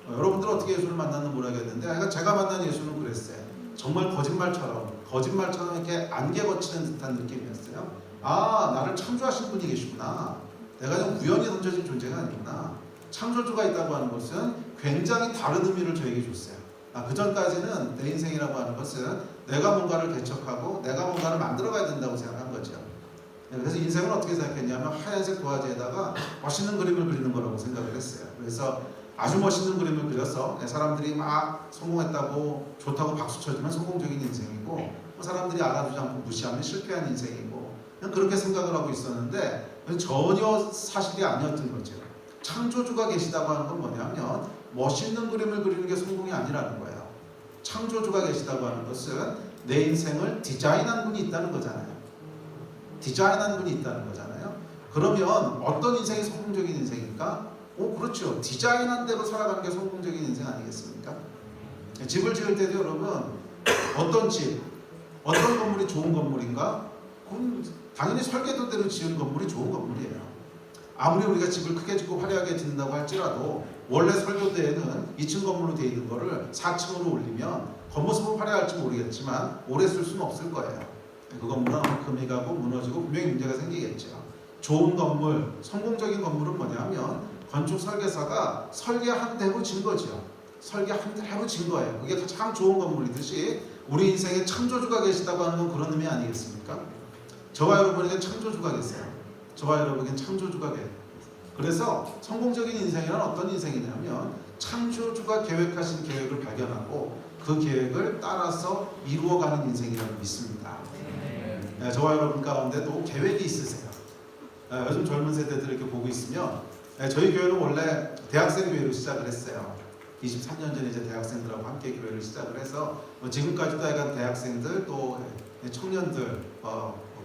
여러분들 어떻게 예수를 만났는지 모르겠는데 제가 만난 예수는 그랬어요. 정말 거짓말처럼 이렇게 안개 거치는 듯한 느낌이었어요. 나를 창조하신 분이 계시구나. 내가 좀 우연히 던져진 존재가 아니구나. 창조주가 있다고 하는 것은 굉장히 다른 의미를 저에게 줬어요. 그 전까지는 내 인생이라고 하는 것은 내가 뭔가를 개척하고 내가 뭔가를 만들어가야 된다고 생각한 거죠. 그래서 인생을 어떻게 생각했냐면 하얀색 도화지에다가 멋있는 그림을 그리는 거라고 생각을 했어요. 그래서 아주 멋있는 그림을 그려서 사람들이 막 성공했다고 좋다고 박수 쳐주면 성공적인 인생이고 사람들이 알아주지 않고 무시하면 실패한 인생이고 그냥 그렇게 생각을 하고 있었는데 전혀 사실이 아니었던 거죠. 창조주가 계시다고 하는 건 뭐냐면 멋있는 그림을 그리는 게 성공이 아니라는 거예요. 창조주가 계시다고 하는 것은 내 인생을 디자인한 분이 있다는 거잖아요. 그러면 어떤 인생이 성공적인 인생일까? 그렇죠. 디자인한 대로 살아가는 게 성공적인 인생 아니겠습니까? 집을 지을 때도 여러분 어떤 집, 어떤 건물이 좋은 건물인가? 그럼 당연히 설계도대로 지은 건물이 좋은 건물이에요. 아무리 우리가 집을 크게 짓고 화려하게 짓는다고 할지라도 원래 설계도에는 2층 건물로 되어 있는 거를 4층으로 올리면 겉모습은 화려할지 모르겠지만 오래 쓸 수는 없을 거예요. 그 건물은 금이 가고 무너지고 분명히 문제가 생기겠죠. 좋은 건물, 성공적인 건물은 뭐냐면 건축 설계사가 설계한 대로 진 거죠. 설계한 대로 진 거예요. 그게 가장 좋은 건물이듯이 우리 인생에 창조주가 계시다고 하는 건 그런 의미 아니겠습니까? 저와 여러분에게 창조주가 계세요. 저와 여러분에게 창조주가 계세요. 그래서 성공적인 인생이란 어떤 인생이냐면 창조주가 계획하신 계획을 발견하고 그 계획을 따라서 이루어가는 인생이라고 믿습니다. 네, 저와 여러분 가운데도 계획이 있으세요. 요즘 젊은 세대들 이렇게 보고 있으면 저희 교회는 원래 대학생 교회로 시작을 했어요. 23년 전에 이제 대학생들하고 함께 교회를 시작을 해서 지금까지도 약간 대학생들 또 청년들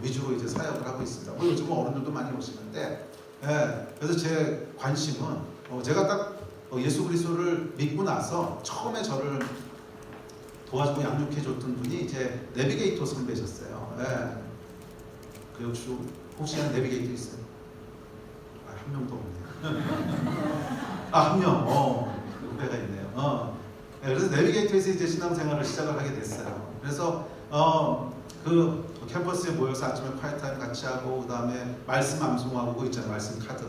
위주로 이제 사역을 하고 있습니다. 요즘은 어른들도 많이 오시는데 그래서 제 관심은 제가 딱 예수 그리스도를 믿고 나서 처음에 저를 도와주고 양육해줬던 분이 이제 내비게이터 선배셨어요. 그 혹시 내비게이터 있어요? 한 명도 없네요. 한 명. 후배가 있네요. 그래서 내비게이터에서 이제 신앙생활을 시작을 하게 됐어요. 그래서 그 캠퍼스에 모여서 아침에 콰이타임 같이 하고 그 다음에 말씀 암송하고 그거 있잖아요. 말씀 카드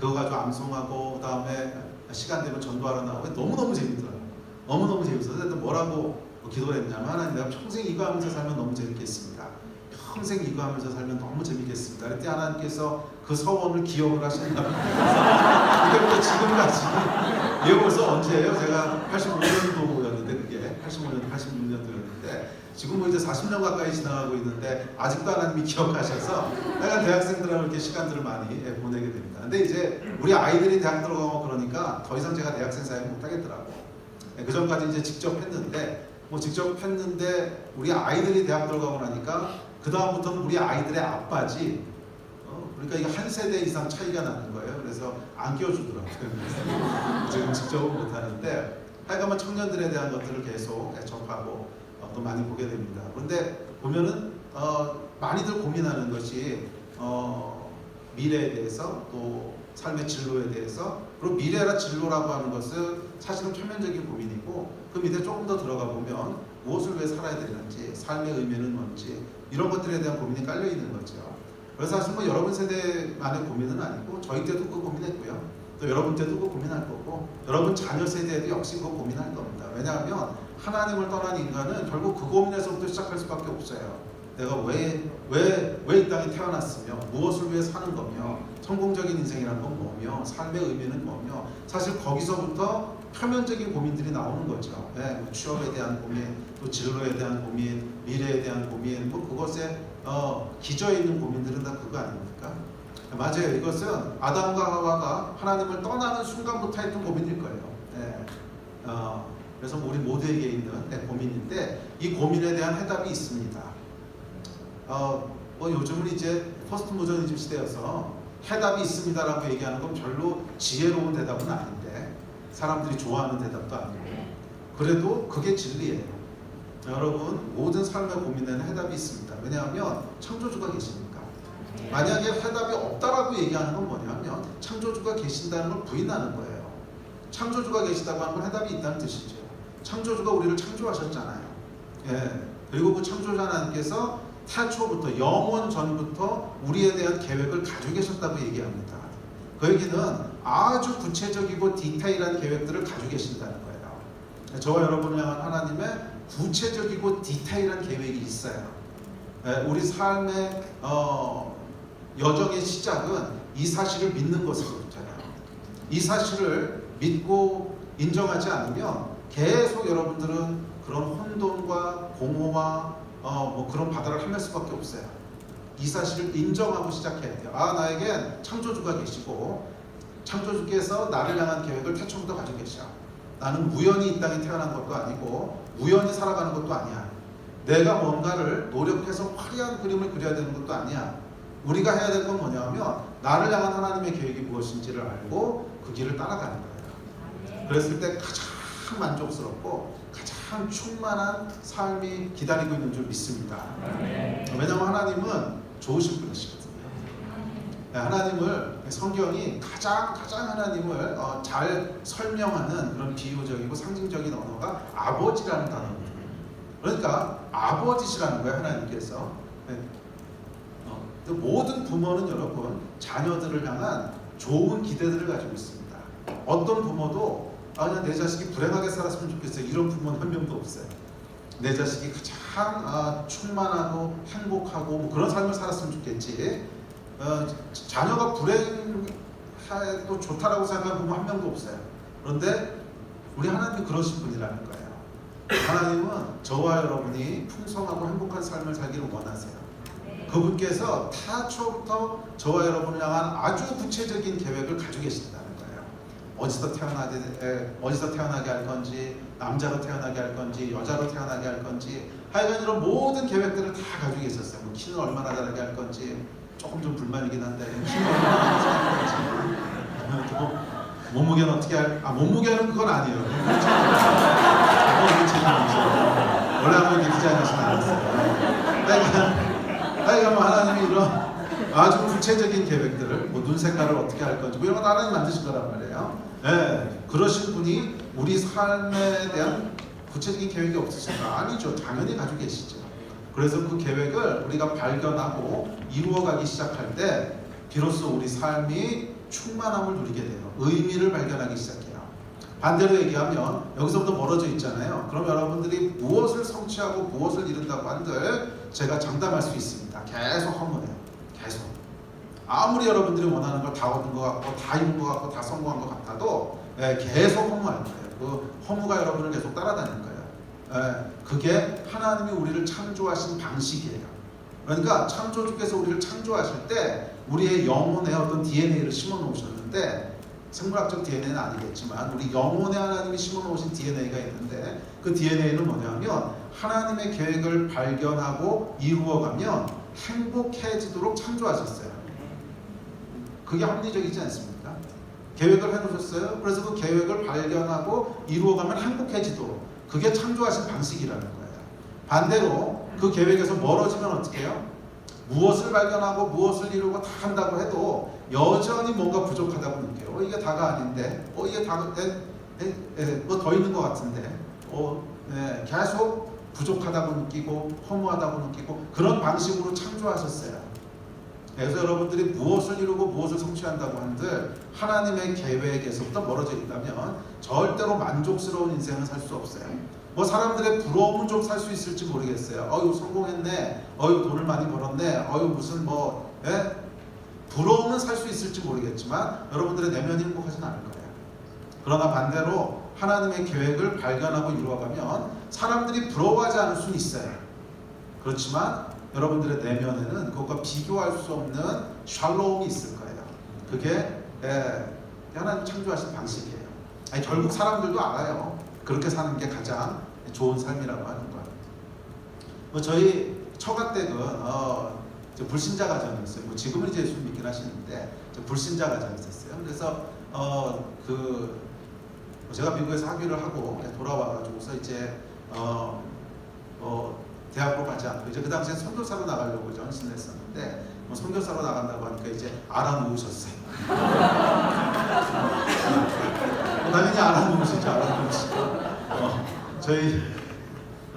그거 가지고 암송하고 그 다음에 시간 되면 전도하러 나오고 너무너무 재밌더라고요. 너무너무 재밌어서 그래서 뭐라고 기도를 했냐면 하나님 내가 평생 이거 하면서 살면 너무 재밌겠습니다. 평생 이거 하면서 살면 너무 재밌겠습니다. 그때 하나님께서 그 서원을 기억을 하신다. 그때부터 지금까지 이게 벌써 언제예요? 제가 85년도였는데 그게 85년, 86년도였는데 지금 뭐 이제 40년 가까이 지나가고 있는데 아직도 하나님이 기억하셔서 약간 대학생들하고 이렇게 시간들을 많이 보내게 됩니다. 근데 이제 우리 아이들이 대학 들어가고 그러니까 더 이상 제가 대학생 사역을 못 하겠더라고. 그 전까지 이제 직접 했는데 우리 아이들이 대학 들어가고 나니까 그 다음부터는 우리 아이들의 아빠지. 그러니까 이게 한 세대 이상 차이가 나는 거예요. 그래서 안 끼워주더라고요. 지금 직접은 못 하는데 하여간 청년들에 대한 것들을 계속 접하고 또 많이 보게 됩니다. 그런데 보면은 많이들 고민하는 것이 미래에 대해서 또 삶의 진로에 대해서 그리고 미래라 진로라고 하는 것은 사실은 표면적인 고민이고 그 밑에 조금 더 들어가 보면 무엇을 위해 살아야 되는지 삶의 의미는 뭔지 이런 것들에 대한 고민이 깔려 있는 거죠. 그래서 사실 뭐 여러분 세대만의 고민은 아니고 저희 때도 그 고민했고요. 또 여러분 때도 그 고민할 거고 여러분 자녀 세대에도 역시 그 고민할 겁니다. 왜냐하면 하나님을 떠난 인간은 결국 그 고민에서부터 시작할 수밖에 없어요. 내가 왜 이 땅에 태어났으며 무엇을 위해 사는 거며 성공적인 인생이란 건 뭐며 삶의 의미는 뭐며 사실 거기서부터 표면적인 고민들이 나오는 거죠. 뭐 취업에 대한 고민, 또 진로에 대한 고민, 미래에 대한 고민, 뭐 그것에 기저에 있는 고민들은 다 그거 아닙니까? 맞아요. 이것은 아담과 하와가 하나님을 떠나는 순간부터 했던 고민일 거예요. 그래서 우리 모두에게 있는 고민인데 이 고민에 대한 해답이 있습니다. 뭐 요즘은 이제 포스트 모더니즘 시대여서 해답이 있습니다라고 얘기하는 건 별로 지혜로운 대답은 아닌데 사람들이 좋아하는 대답도 아니고 그래도 그게 진리예요. 여러분 모든 삶의 고민에는 해답이 있습니다. 왜냐하면 창조주가 계시니까. 만약에 해답이 없다라고 얘기하는 건 뭐냐면 창조주가 계신다는 걸 부인하는 거예요. 창조주가 계시다고 하는 건 해답이 있다는 뜻이죠. 창조주가 우리를 창조하셨잖아요. 그리고 그 창조주 하나님께서 태초부터 영원 전부터 우리에 대한 계획을 가지고 계셨다고 얘기합니다. 그 얘기는 아주 구체적이고 디테일한 계획들을 가지고 계신다는 거예요. 저와 여러분을 향한 하나님의 구체적이고 디테일한 계획이 있어요. 우리 삶의 여정의 시작은 이 사실을 믿는 것으로부터예요. 이 사실을 믿고 인정하지 않으면 계속 여러분들은 그런 혼돈과 공허와 뭐 그런 바다를 헤맬 수밖에 없어요. 이 사실을 인정하고 시작해야 돼요. 나에겐 창조주가 계시고 창조주께서 나를 향한 계획을 태초부터 가지고 계셔. 나는 우연히 이 땅에 태어난 것도 아니고 우연히 살아가는 것도 아니야. 내가 뭔가를 노력해서 화려한 그림을 그려야 되는 것도 아니야. 우리가 해야 될 건 뭐냐면 나를 향한 하나님의 계획이 무엇인지를 알고 그 길을 따라가는 거예요. 그랬을 때 가장 만족스럽고 가장 충만한 삶이 기다리고 있는 줄 믿습니다. 왜냐하면 하나님은 좋으신 분이시거든요. 하나님을 성경이 가장 하나님을 잘 설명하는 그런 비유적이고 상징적인 언어가 아버지라는 단어입니다. 그러니까 아버지시라는 거예요. 하나님께서 네. 모든 부모는 여러분 자녀들을 향한 좋은 기대들을 가지고 있습니다. 어떤 부모도 그냥 내 자식이 불행하게 살았으면 좋겠어요. 이런 부모는 한 명도 없어요. 내 자식이 가장 충만하고 행복하고 뭐 그런 삶을 살았으면 좋겠지. 자녀가 불행해도 좋다라고 생각하는 부모 한 명도 없어요. 그런데 우리 하나님이 그러신 분이라는 거예요. 하나님은 저와 여러분이 풍성하고 행복한 삶을 살기를 원하세요. 그분께서 타초부터 저와 여러분을 향한 아주 구체적인 계획을 가지고 계신다는 거예요. 어디서 태어나게 할 건지, 남자로 태어나게 할 건지, 여자로 태어나게 할 건지, 하여간 이런 모든 계획들을 다 가지고 계셨어요. 뭐 키는 얼마나 자라게 할 건지, 조금 좀 불만이긴 한데 키는 얼마나 자라게 할 건지, 몸무게는 어떻게 몸무게는 그건 아니에요. 원래 한번 이렇게 디자인하시면 안 됐어요. 그러니까 뭐 하나님이 이런 아주 구체적인 계획들을 뭐 눈 색깔을 어떻게 할 건지 뭐 이런 건 하나님 만드신 거란 말이에요. 네, 그러신 분이 우리 삶에 대한 구체적인 계획이 없으신가? 아니죠. 당연히 가지고 계시죠. 그래서 그 계획을 우리가 발견하고 이루어가기 시작할 때 비로소 우리 삶이 충만함을 누리게 돼요. 의미를 발견하기 시작해요. 반대로 얘기하면 여기서부터 멀어져 있잖아요. 그럼 여러분들이 무엇을 성취하고 무엇을 이룬다고 한들 제가 장담할 수 있습니다. 계속 허무해요. 계속. 아무리 여러분들이 원하는 걸 다 얻은 것 같고 다 이룬 것 같고 다 성공한 것 같아도 계속 허무할 거예요. 그 허무가 여러분을 계속 따라다닐 거예요. 그게 하나님이 우리를 창조하신 방식이에요. 그러니까 창조주께서 우리를 창조하실 때 우리의 영혼에 어떤 DNA를 심어 놓으셨는데 생물학적 DNA는 아니겠지만 우리 영혼에 하나님이 심어 놓으신 DNA가 있는데 그 DNA는 뭐냐면 하나님의 계획을 발견하고 이루어가면 행복해지도록 창조하셨어요. 그게 합리적이지 않습니까? 계획을 해놓으셨어요. 그래서 그 계획을 발견하고 이루어가면 행복해지도록 그게 창조하신 방식이라는 거예요. 반대로 그 계획에서 멀어지면 어떻게 해요? 무엇을 발견하고 무엇을 이루고 다 한다고 해도 여전히 뭔가 부족하다고 느껴요. 이게 다가 아닌데, 이게 다, 뭐 더 있는 것 같은데, 계속 부족하다고 느끼고 허무하다고 느끼고 그런 방식으로 창조하셨어요. 그래서 여러분들이 무엇을 이루고 무엇을 성취한다고 한들 하나님의 계획에서부터 멀어져 있다면 절대로 만족스러운 인생을 살 수 없어요. 뭐 사람들의 부러움은 좀 살 수 있을지 모르겠어요. 성공했네. 돈을 많이 벌었네. 무슨 부러움은 살 수 있을지 모르겠지만 여러분들의 내면이 행복하진 않을 거예요. 그러나 반대로 하나님의 계획을 발견하고 이루어가면 사람들이 부러워하지 않을 수는 있어요. 그렇지만 여러분들의 내면에는 그것과 비교할 수 없는 샬롬이 있을 거예요. 그게 하나님 창조하신 방식이에요. 결국 사람들도 알아요. 그렇게 사는 게 가장 좋은 삶이라고 하는 거예요. 저희 처가댁은 불신자 가정이었어요. 지금은 이제 예수 믿긴 하시는데 불신자 가정이었어요. 그래서 제가 미국에서 학위를 하고 돌아와가지고서 이제 대학으로 가지 않고 이제 그 당시에 선교사로 나가려고 전신을 했었는데 선교사로 나간다고 하니까 이제 알아놓으셨어요. 당연히 알아놓으시죠. 저희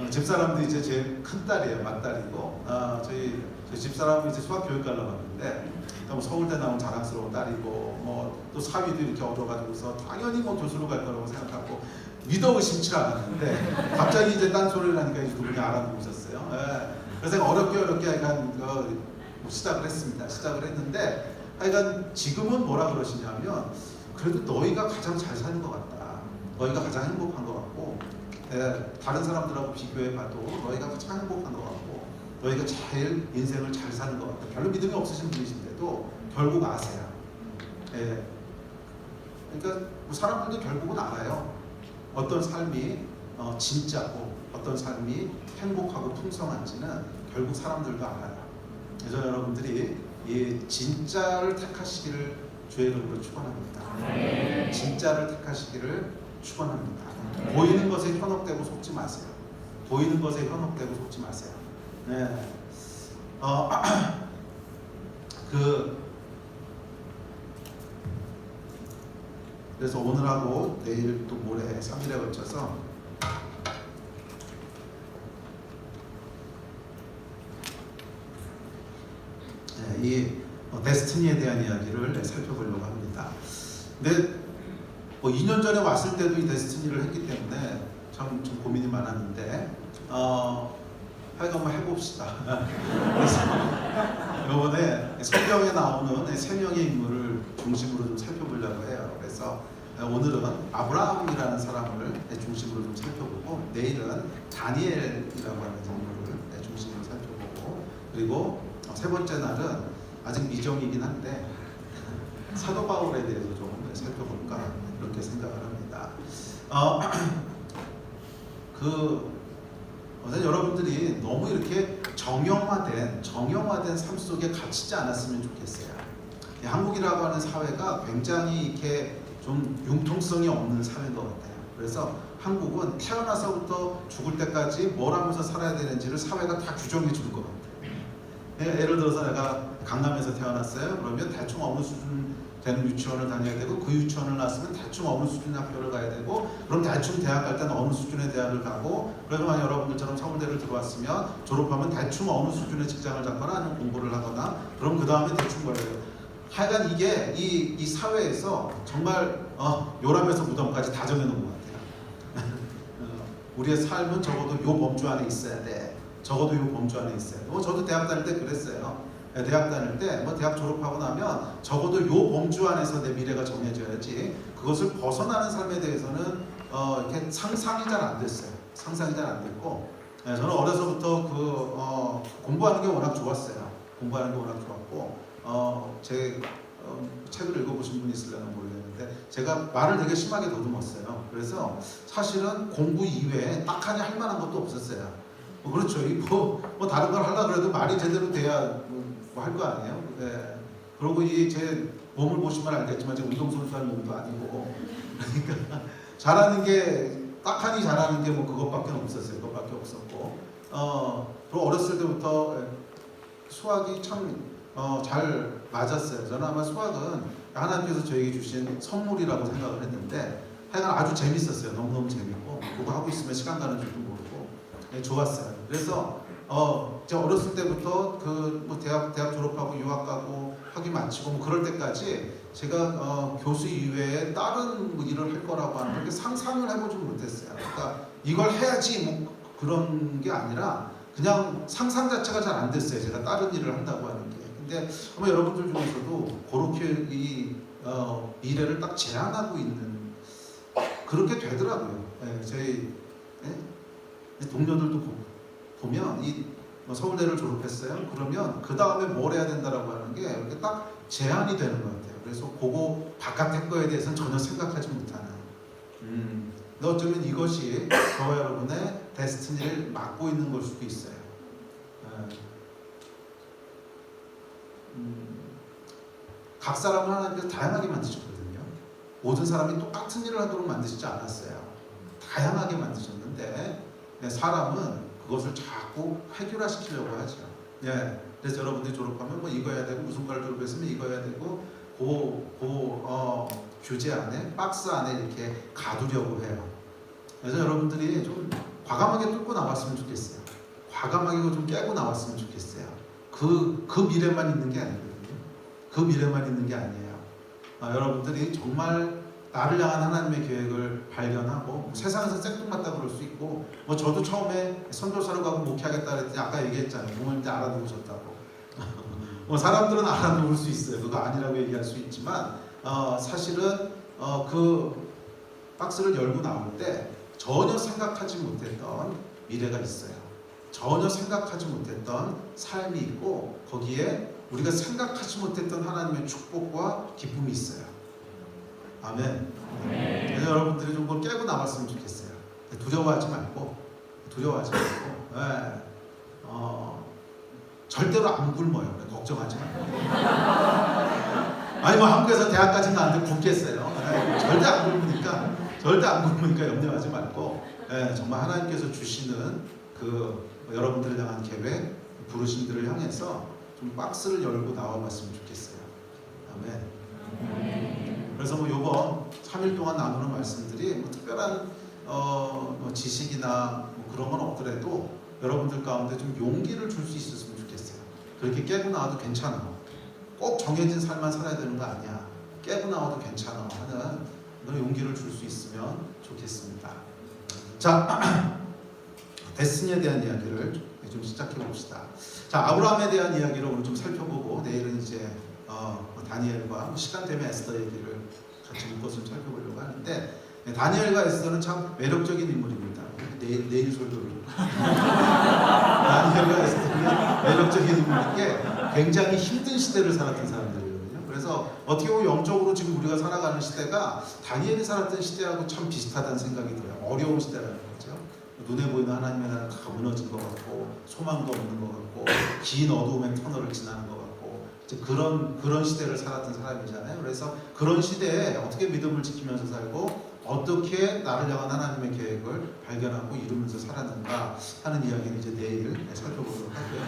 집사람도 이제 제 큰 딸이에요. 맏딸이고 저희 집사람이 이제 수학 교육 가려고 하는데 서울대 나온 자랑스러운 딸이고 또 사위도 이렇게 얻어가지고서 당연히 교수로 갈 거라고 생각하고 믿어 의심치 않았는데 갑자기 이제 딴소리를 하니까 이제 그분이 알아놓으셨어요. 그래서 어렵게 약간 시작을 했습니다. 시작을 했는데 하여간 지금은 뭐라 그러시냐면 그래도 너희가 가장 잘 사는 것 같다. 너희가 가장 행복한 것 같고 다른 사람들하고 비교해봐도 너희가 가장 행복한 것 같고 너희가 제일 인생을 잘 사는 것 같다. 별로 믿음이 없으신 분이신데도 결국 아세요. 그러니까 사람들도 결국은 알아요. 어떤 삶이 진짜고 어떤 삶이 행복하고 풍성한지는 결국 사람들도 알아요. 그래서 여러분들이 이 진짜를 택하시기를 주의 이름으로 축원합니다. 진짜를 택하시기를 축원합니다. 보이는 것에 현혹되고 속지 마세요. 보이는 것에 현혹되고 속지 마세요. 그래서 오늘하고 내일 또 모레 3일에 걸쳐서 이 데스티니에 대한 이야기를 살펴보려고 합니다. 근데 2년 전에 왔을 때도 이 데스티니를 했기 때문에 참 좀 고민이 많았는데 하여간 한번 해봅시다. 그래서 이번에 성경에 나오는 3명의 인물을 중심으로 좀 살펴보려고 해요. 그래서 오늘은 아브라함이라는 사람을 중심으로 좀 살펴보고, 내일은 다니엘이라고 하는 인물을 중심으로 살펴보고, 그리고 세 번째 날은 아직 미정이긴 한데 사도 바울에 대해서 좀 살펴볼까 이렇게 생각을 합니다. 여러분들이 너무 이렇게 정형화된 삶 속에 갇히지 않았으면 좋겠어요. 한국이라고 하는 사회가 굉장히 이렇게 좀 융통성이 없는 사회인 것 같아요. 그래서 한국은 태어나서부터 죽을 때까지 뭘 하면서 살아야 되는지를 사회가 다 규정해 줄 것 같아요. 예를 들어서 내가 강남에서 태어났어요. 그러면 대충 어느 수준 되는 유치원을 다녀야 되고, 그 유치원을 나왔으면 대충 어느 수준의 학교를 가야 되고, 그럼 대충 대학 갈 때는 어느 수준의 대학을 가고, 그러면 여러분들처럼 서울대를 들어왔으면 졸업하면 대충 어느 수준의 직장을 잡거나 아니면 공부를 하거나, 그럼 그 다음에 대충 뭐예요. 하여간 이게 이 사회에서 정말 요람에서 무덤까지 다 정해놓은 것 같아요. 우리의 삶은 적어도 요 범주 안에 있어야 돼. 적어도 요 범주 안에 있어야 돼. 저도 대학 다닐 때 그랬어요. 대학 다닐 때 대학 졸업하고 나면 적어도 요 범주 안에서 내 미래가 정해져야지, 그것을 벗어나는 삶에 대해서는 이렇게 상상이 잘 안 됐어요. 상상이 잘 안 됐고, 저는 어려서부터 공부하는 게 워낙 좋았어요. 공부하는 게 워낙 좋았고, 제 책을 읽어보신 분이 있으려나 모르겠는데, 제가 말을 되게 심하게 더듬었어요. 그래서 사실은 공부 이외에 딱하니 할 만한 것도 없었어요. 그렇죠. 뭐 다른 걸 하려고 그래도 말이 제대로 돼야 뭐 할 거 아니에요. 그리고 제 몸을 보시면 알겠지만 제가 운동선수 할 몸도 아니고, 그러니까 잘하는 게 딱하니 잘하는 게 뭐 그것밖에 없었어요. 그것밖에 없었고, 그리고 어렸을 때부터 수학이 참 잘 맞았어요. 저는 아마 수학은 하나님께서 저에게 주신 선물이라고 생각을 했는데, 하여간 아주 재밌었어요. 너무너무 재밌고, 그거 하고 있으면 시간 가는 줄도 모르고, 좋았어요. 그래서 제가 어렸을 때부터 뭐 대학 졸업하고 유학 가고 학위 마치고 뭐 그럴 때까지 제가 교수 이외에 다른 뭐 일을 할 거라고 하는 그렇게 상상을 해보지 못했어요. 그러니까 이걸 해야지 뭐 그런 게 아니라 그냥 상상 자체가 잘 안 됐어요. 제가 다른 일을 한다고 하는 게. 근데 아마 여러분들 중에서도 그렇게 이 미래를 딱 제한하고 있는, 그렇게 되더라고요. 저희 동료들도 보면 서울대를 졸업했어요. 그러면 그 다음에 뭘 해야 된다라고 하는 게 이렇게 딱 제한이 되는 것 같아요. 그래서 그거 바깥의 거에 대해서는 전혀 생각하지 못하는. 근데 어쩌면 이것이 저와 여러분의 데스티니를 막고 있는 걸 수도 있어요. 각 사람은 하나님께서 다양하게 만드셨거든요. 모든 사람이 똑같은 일을 하도록 만드시지 않았어요. 다양하게 만드셨는데, 사람은 그것을 자꾸 해결화시키려고 하죠. 그래서 여러분들이 졸업하면 뭐 이거 해야 되고, 무슨 과를 졸업했으면 이거 해야 되고, 규제 안에, 박스 안에 이렇게 가두려고 해요. 그래서 여러분들이 좀 과감하게 뚫고 나왔으면 좋겠어요. 과감하게 좀 깨고 나왔으면 좋겠어요. 그 미래만 있는 게 아니거든요. 그 미래만 있는 게 아니에요. 여러분들이 정말 나를 향한 하나님의 계획을 발견하고, 세상에서 생뚱맞다 그럴 수 있고, 뭐 저도 처음에 선교사로 가고 목회하겠다 그랬더니 아까 얘기했잖아요. 부모님 때 알아두셨다고. 뭐 사람들은 알아두을 수 있어요. 그거 아니라고 얘기할 수 있지만, 사실은 그 박스를 열고 나올 때 전혀 생각하지 못했던 미래가 있어요. 전혀 생각하지 못했던 삶이 있고, 거기에 우리가 생각하지 못했던 하나님의 축복과 기쁨이 있어요. 아멘. 그래서 여러분들이 좀 그걸 깨고 나왔으면 좋겠어요. 두려워하지 말고, 절대로 안 굶어요. 걱정하지 말고. 아니 뭐 한국에서 대학까지 나는데 굶겠어요. 절대 안 굶으니까 염려하지 말고, 정말 하나님께서 주시는 여러분들을 향한 계획, 부르심들을 향해서 좀 박스를 열고 나와봤으면 좋겠어요. 아멘. 그래서 뭐 요번 3일 동안 나누는 말씀들이 뭐 특별한 뭐 지식이나 뭐 그런 건 없더라도 여러분들 가운데 좀 용기를 줄 수 있었으면 좋겠어요. 그렇게 깨고 나와도 괜찮아. 꼭 정해진 삶만 살아야 되는 거 아니야. 깨고 나와도 괜찮아 하는 그런 용기를 줄 수 있으면 좋겠습니다. 자, 데스티니에 대한 이야기를 좀 시작해 봅시다. 자, 아브라함에 대한 이야기를 오늘 좀 살펴보고 내일은 이제 다니엘과 시간 때문에 에스더 얘기를 같이 묶어서 살펴보려고 하는데, 다니엘과 에스더는 참 매력적인 인물입니다. 내일 설교를 다니엘과 에스더는 매력적인 인물인 게 굉장히 힘든 시대를 살았던 사람들이거든요. 그래서 어떻게 보면 영적으로 지금 우리가 살아가는 시대가 다니엘이 살았던 시대하고 참 비슷하다는 생각이 들어요. 어려운 시대라는 거죠. 눈에 보이는 하나님의 나라는 다 무너진 것 같고, 소망도 없는 것 같고, 긴 어두움의 터널을 지나는 것 같고, 이제 그런 시대를 살았던 사람이잖아요. 그래서 그런 시대에 어떻게 믿음을 지키면서 살고, 어떻게 나를 향한 하나님의 계획을 발견하고 이루면서 살았는가 하는 이야기를 이제 내일 살펴보도록 하고요.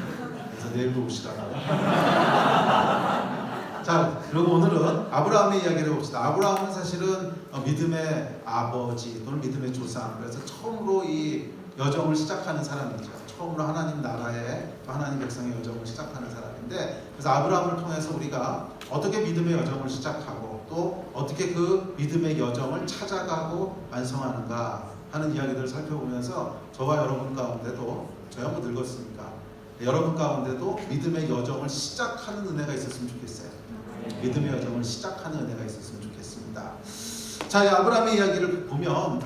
그래서 내일도 오시라고. 자, 그리고 오늘은 아브라함의 이야기를 해봅시다. 아브라함은 사실은 믿음의 아버지 또는 믿음의 조상, 그래서 처음으로 이 여정을 시작하는 사람이죠. 처음으로 하나님 나라의, 하나님 백성의 여정을 시작하는 사람인데, 그래서 아브라함을 통해서 우리가 어떻게 믿음의 여정을 시작하고 또 어떻게 그 믿음의 여정을 찾아가고 완성하는가 하는 이야기들을 살펴보면서 저와 여러분 가운데도, 저야 뭐 늙었으니까 여러분 가운데도 믿음의 여정을 시작하는 은혜가 있었으면 좋겠어요. 믿음의 여정을 시작하는 은혜가 있었으면 좋겠습니다. 자, 이 아브라함의 이야기를 보면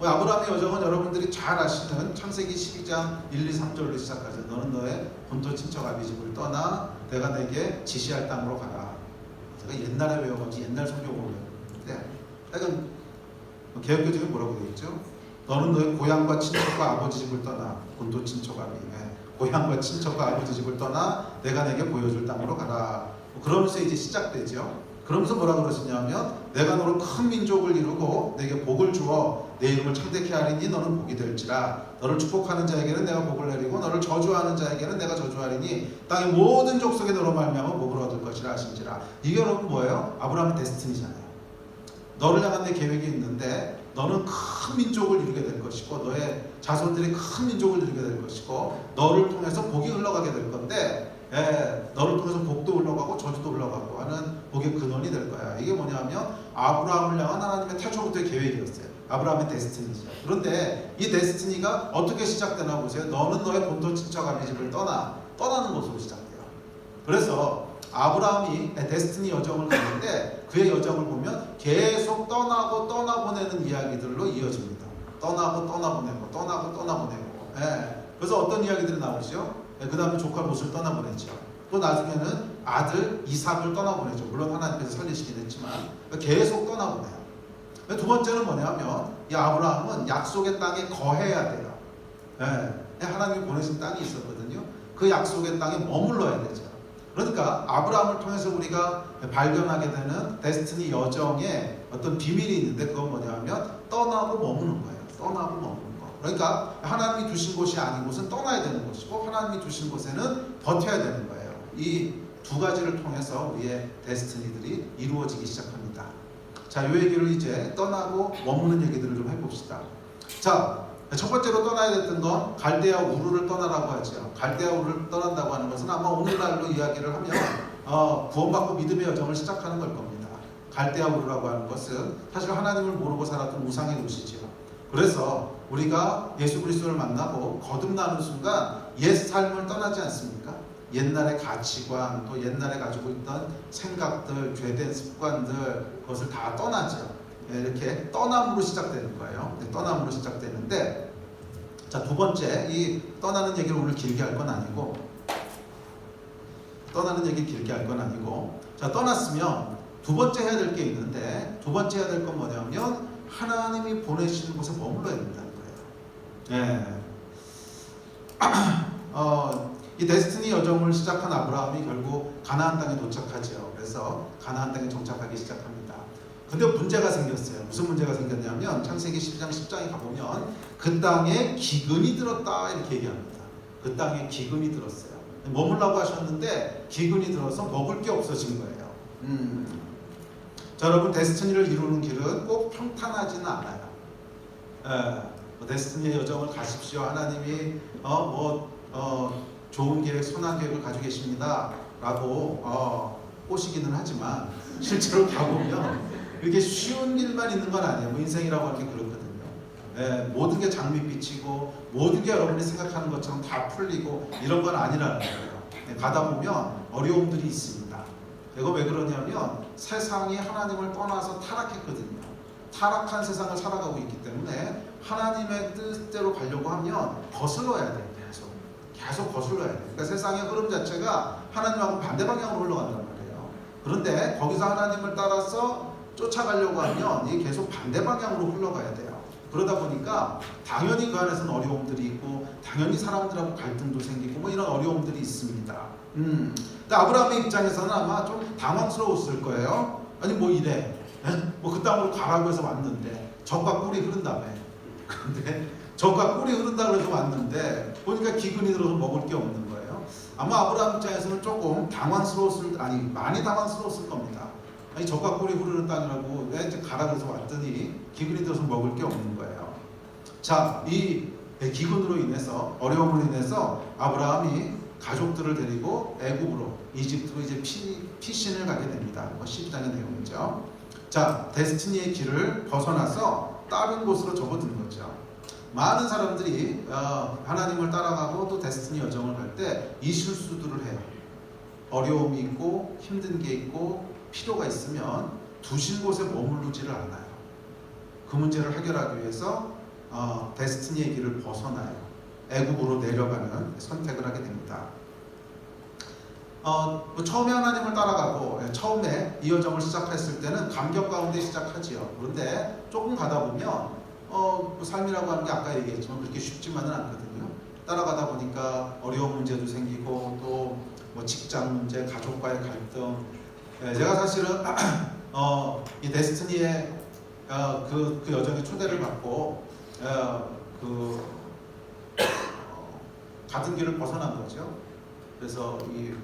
아브라함의 여정은 여러분들이 잘 아시는 창세기 12장 1, 2, 3절로 시작하죠. 너는 너의 본토 친척 아비집을 떠나 내가 내게 지시할 땅으로 가라. 제가 옛날에 외워가지고 옛날 성경으로 외웠는데, 약간 개혁교적인 뭐라고 되어 있죠? 너는 너의 고향과 친척과 아버지 집을 떠나, 본토 친척 아비, 고향과 친척과 아버지 집을 떠나 내가 내게 보여줄 땅으로 가라. 그러면서 이제 시작되죠. 그러면서 뭐라 그러시냐면, 내가 너로 큰 민족을 이루고 내게 복을 주어 내 이름을 창대케 하리니 너는 복이 될지라. 너를 축복하는 자에게는 내가 복을 내리고 너를 저주하는 자에게는 내가 저주하리니 땅의 모든 족속에 너로 말미암아 복을 얻을 것이라 하신지라. 이게 여러분 뭐예요? 아브라함의 데스티니잖아요. 너를 향한 내 계획이 있는데 너는 큰 민족을 이루게 될 것이고 너의 자손들이 큰 민족을 이루게 될 것이고 너를 통해서 복이 흘러가게 될 건데, 너를 통해서 복도 흘러가고 저주도 흘러가고 하는 복의 근원이 될 거야. 이게 뭐냐면 아브라함을 향한 하나님의 태초부터의 계획이었어요. 아브라함의 데스티니죠. 그런데 이 데스티니가 어떻게 시작되나 보세요. 너는 너의 본토 친척 아비집을 떠나는 것으로 시작돼요. 그래서 아브라함이 데스티니 여정을 가는데 그의 여정을 보면 계속 떠나고 떠나보내는 이야기들로 이어집니다. 떠나고 떠나보내고 떠나고 떠나보내고. 그래서 어떤 이야기들이 나오죠? 그 다음에 조카 롯을 떠나보내죠. 또 나중에는 아들 이삭을 떠나보내죠. 물론 하나님께서 살리시긴 했지만 계속 떠나보내요. 두 번째는 뭐냐면 이 아브라함은 약속의 땅에 거해야 돼요. 하나님이 보내신 땅이 있었거든요. 그 약속의 땅에 머물러야 되죠. 그러니까 아브라함을 통해서 우리가 발견하게 되는 데스티니 여정에 어떤 비밀이 있는데, 그건 뭐냐면 떠나고 머무는 거예요. 떠나고 머무는 거. 그러니까 하나님이 두신 곳이 아닌 곳은 떠나야 되는 것이고, 하나님이 두신 곳에는 버텨야 되는 거예요. 이 두 가지를 통해서 우리의 데스티니들이 이루어지기 시작합니다. 자, 이 얘기를 이제 떠나고 머무는 얘기들을 좀 해봅시다. 자, 첫 번째로 떠나야 됐던 건 갈대아 우르를 떠나라고 하죠. 갈대아 우르를 떠난다고 하는 것은 아마 오늘날로 이야기를 하면 구원받고 믿음의 여정을 시작하는 걸 겁니다. 갈대아 우르라고 하는 것은 사실 하나님을 모르고 살았던 우상의 도시죠. 그래서 우리가 예수 그리스도를 만나고 거듭나는 순간 옛 삶을 떠나지 않습니까? 옛날의 가치관, 또 옛날에 가지고 있던 생각들, 죄된 습관들, 그것을 다 떠나죠. 이렇게 떠남으로 시작되는 거예요. 떠남으로 시작되는데, 자, 두 번째, 이 떠나는 얘기를 오늘 길게 할 건 아니고, 자, 떠났으면 두 번째 해야 될 게 있는데, 두 번째 해야 될 건 뭐냐면 하나님이 보내시는 곳에 머물러야 된다는 거예요. 이 데스티니 여정을 시작한 아브라함이 결국 가나안 땅에 도착하죠. 그래서 가나안 땅에 정착하기 시작합니다. 근데 문제가 생겼어요. 무슨 문제가 생겼냐면 창세기 10장 10장에 가보면 그 땅에 기근이 들었다 이렇게 얘기합니다. 그 땅에 기근이 들었어요. 머물라고 하셨는데 기근이 들어서 먹을 게 없어진 거예요. 자, 여러분, 데스티니를 이루는 길은 꼭 평탄하지는 않아요. 데스티니의 여정을 가십시오. 하나님이 좋은 계획, 선한 계획을 가지고 계십니다 라고 꼬시기는 하지만 실제로 가보면 이렇게 쉬운 길만 있는 건 아니에요. 뭐 인생이라고 하는 게 그렇거든요. 예, 모든 게 장밋빛이고 모든 게 여러분이 생각하는 것처럼 다 풀리고 이런 건 아니라는 거예요. 예, 가다 보면 어려움들이 있습니다. 이거 왜 그러냐면 세상이 하나님을 떠나서 타락했거든요. 타락한 세상을 살아가고 있기 때문에 하나님의 뜻대로 가려고 하면 거슬러야 돼요. 계속 거슬러야 돼요. 그러니까 세상의 흐름 자체가 하나님하고 반대 방향으로 흘러간단 말이에요. 그런데 거기서 하나님을 따라서 쫓아가려고 하면 이게 계속 반대 방향으로 흘러가야 돼요. 그러다 보니까 당연히 그 안에서는 어려움들이 있고 당연히 사람들하고 갈등도 생기고 뭐 이런 어려움들이 있습니다. 근데 아브라함의 입장에서는 아마 좀 당황스러웠을 거예요. 아니 뭐 이래, 뭐 그 땅으로 가라고 해서 왔는데 적과 꿀이 흐른다며. 그런데 적과 꿀이 흐른다 그래서 왔는데 보니까 기근이 들어서 먹을 게 없는 거예요. 아마 아브라함 입장에서는 조금 많이 당황스러웠을 겁니다. 아니 적과 꿀이 흐르는 땅이라고 왜 이제 가라 그래서 왔더니 기근이 들어서 먹을 게 없는 거예요. 자, 이 기근으로 인해서 어려움으로 인해서 아브라함이 가족들을 데리고 애굽으로 이집트로 이제 피신을 가게 됩니다. 12장의 내용이죠. 자, 데스티니의 길을 벗어나서 다른 곳으로 접어든 거죠. 많은 사람들이 하나님을 따라가고 또 데스티니 여정을 갈 때 이 실수들을 해요. 어려움이 있고 힘든 게 있고 필요가 있으면 두신 곳에 머무르지를 않아요. 그 문제를 해결하기 위해서 데스티니의 길을 벗어나요. 애굽으로 내려가는 선택을 하게 됩니다. 처음에 하나님을 따라가고 처음에 이 여정을 시작했을 때는 감격 가운데 시작하지요. 그런데 조금 가다 보면 삶이라고 하는 게 아까 얘기했지만 그렇게 쉽지만은 않거든요. 따라가다 보니까 어려운 문제도 생기고 또 뭐 직장 문제, 가족과의 갈등. 제가 사실은 이 데스티니의 그 여정의 초대를 받고 같은 길을 벗어난 거죠. 그래서 이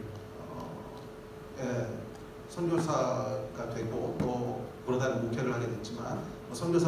선교사가 되고 또 그러다 목회를 하게 됐지만 선교사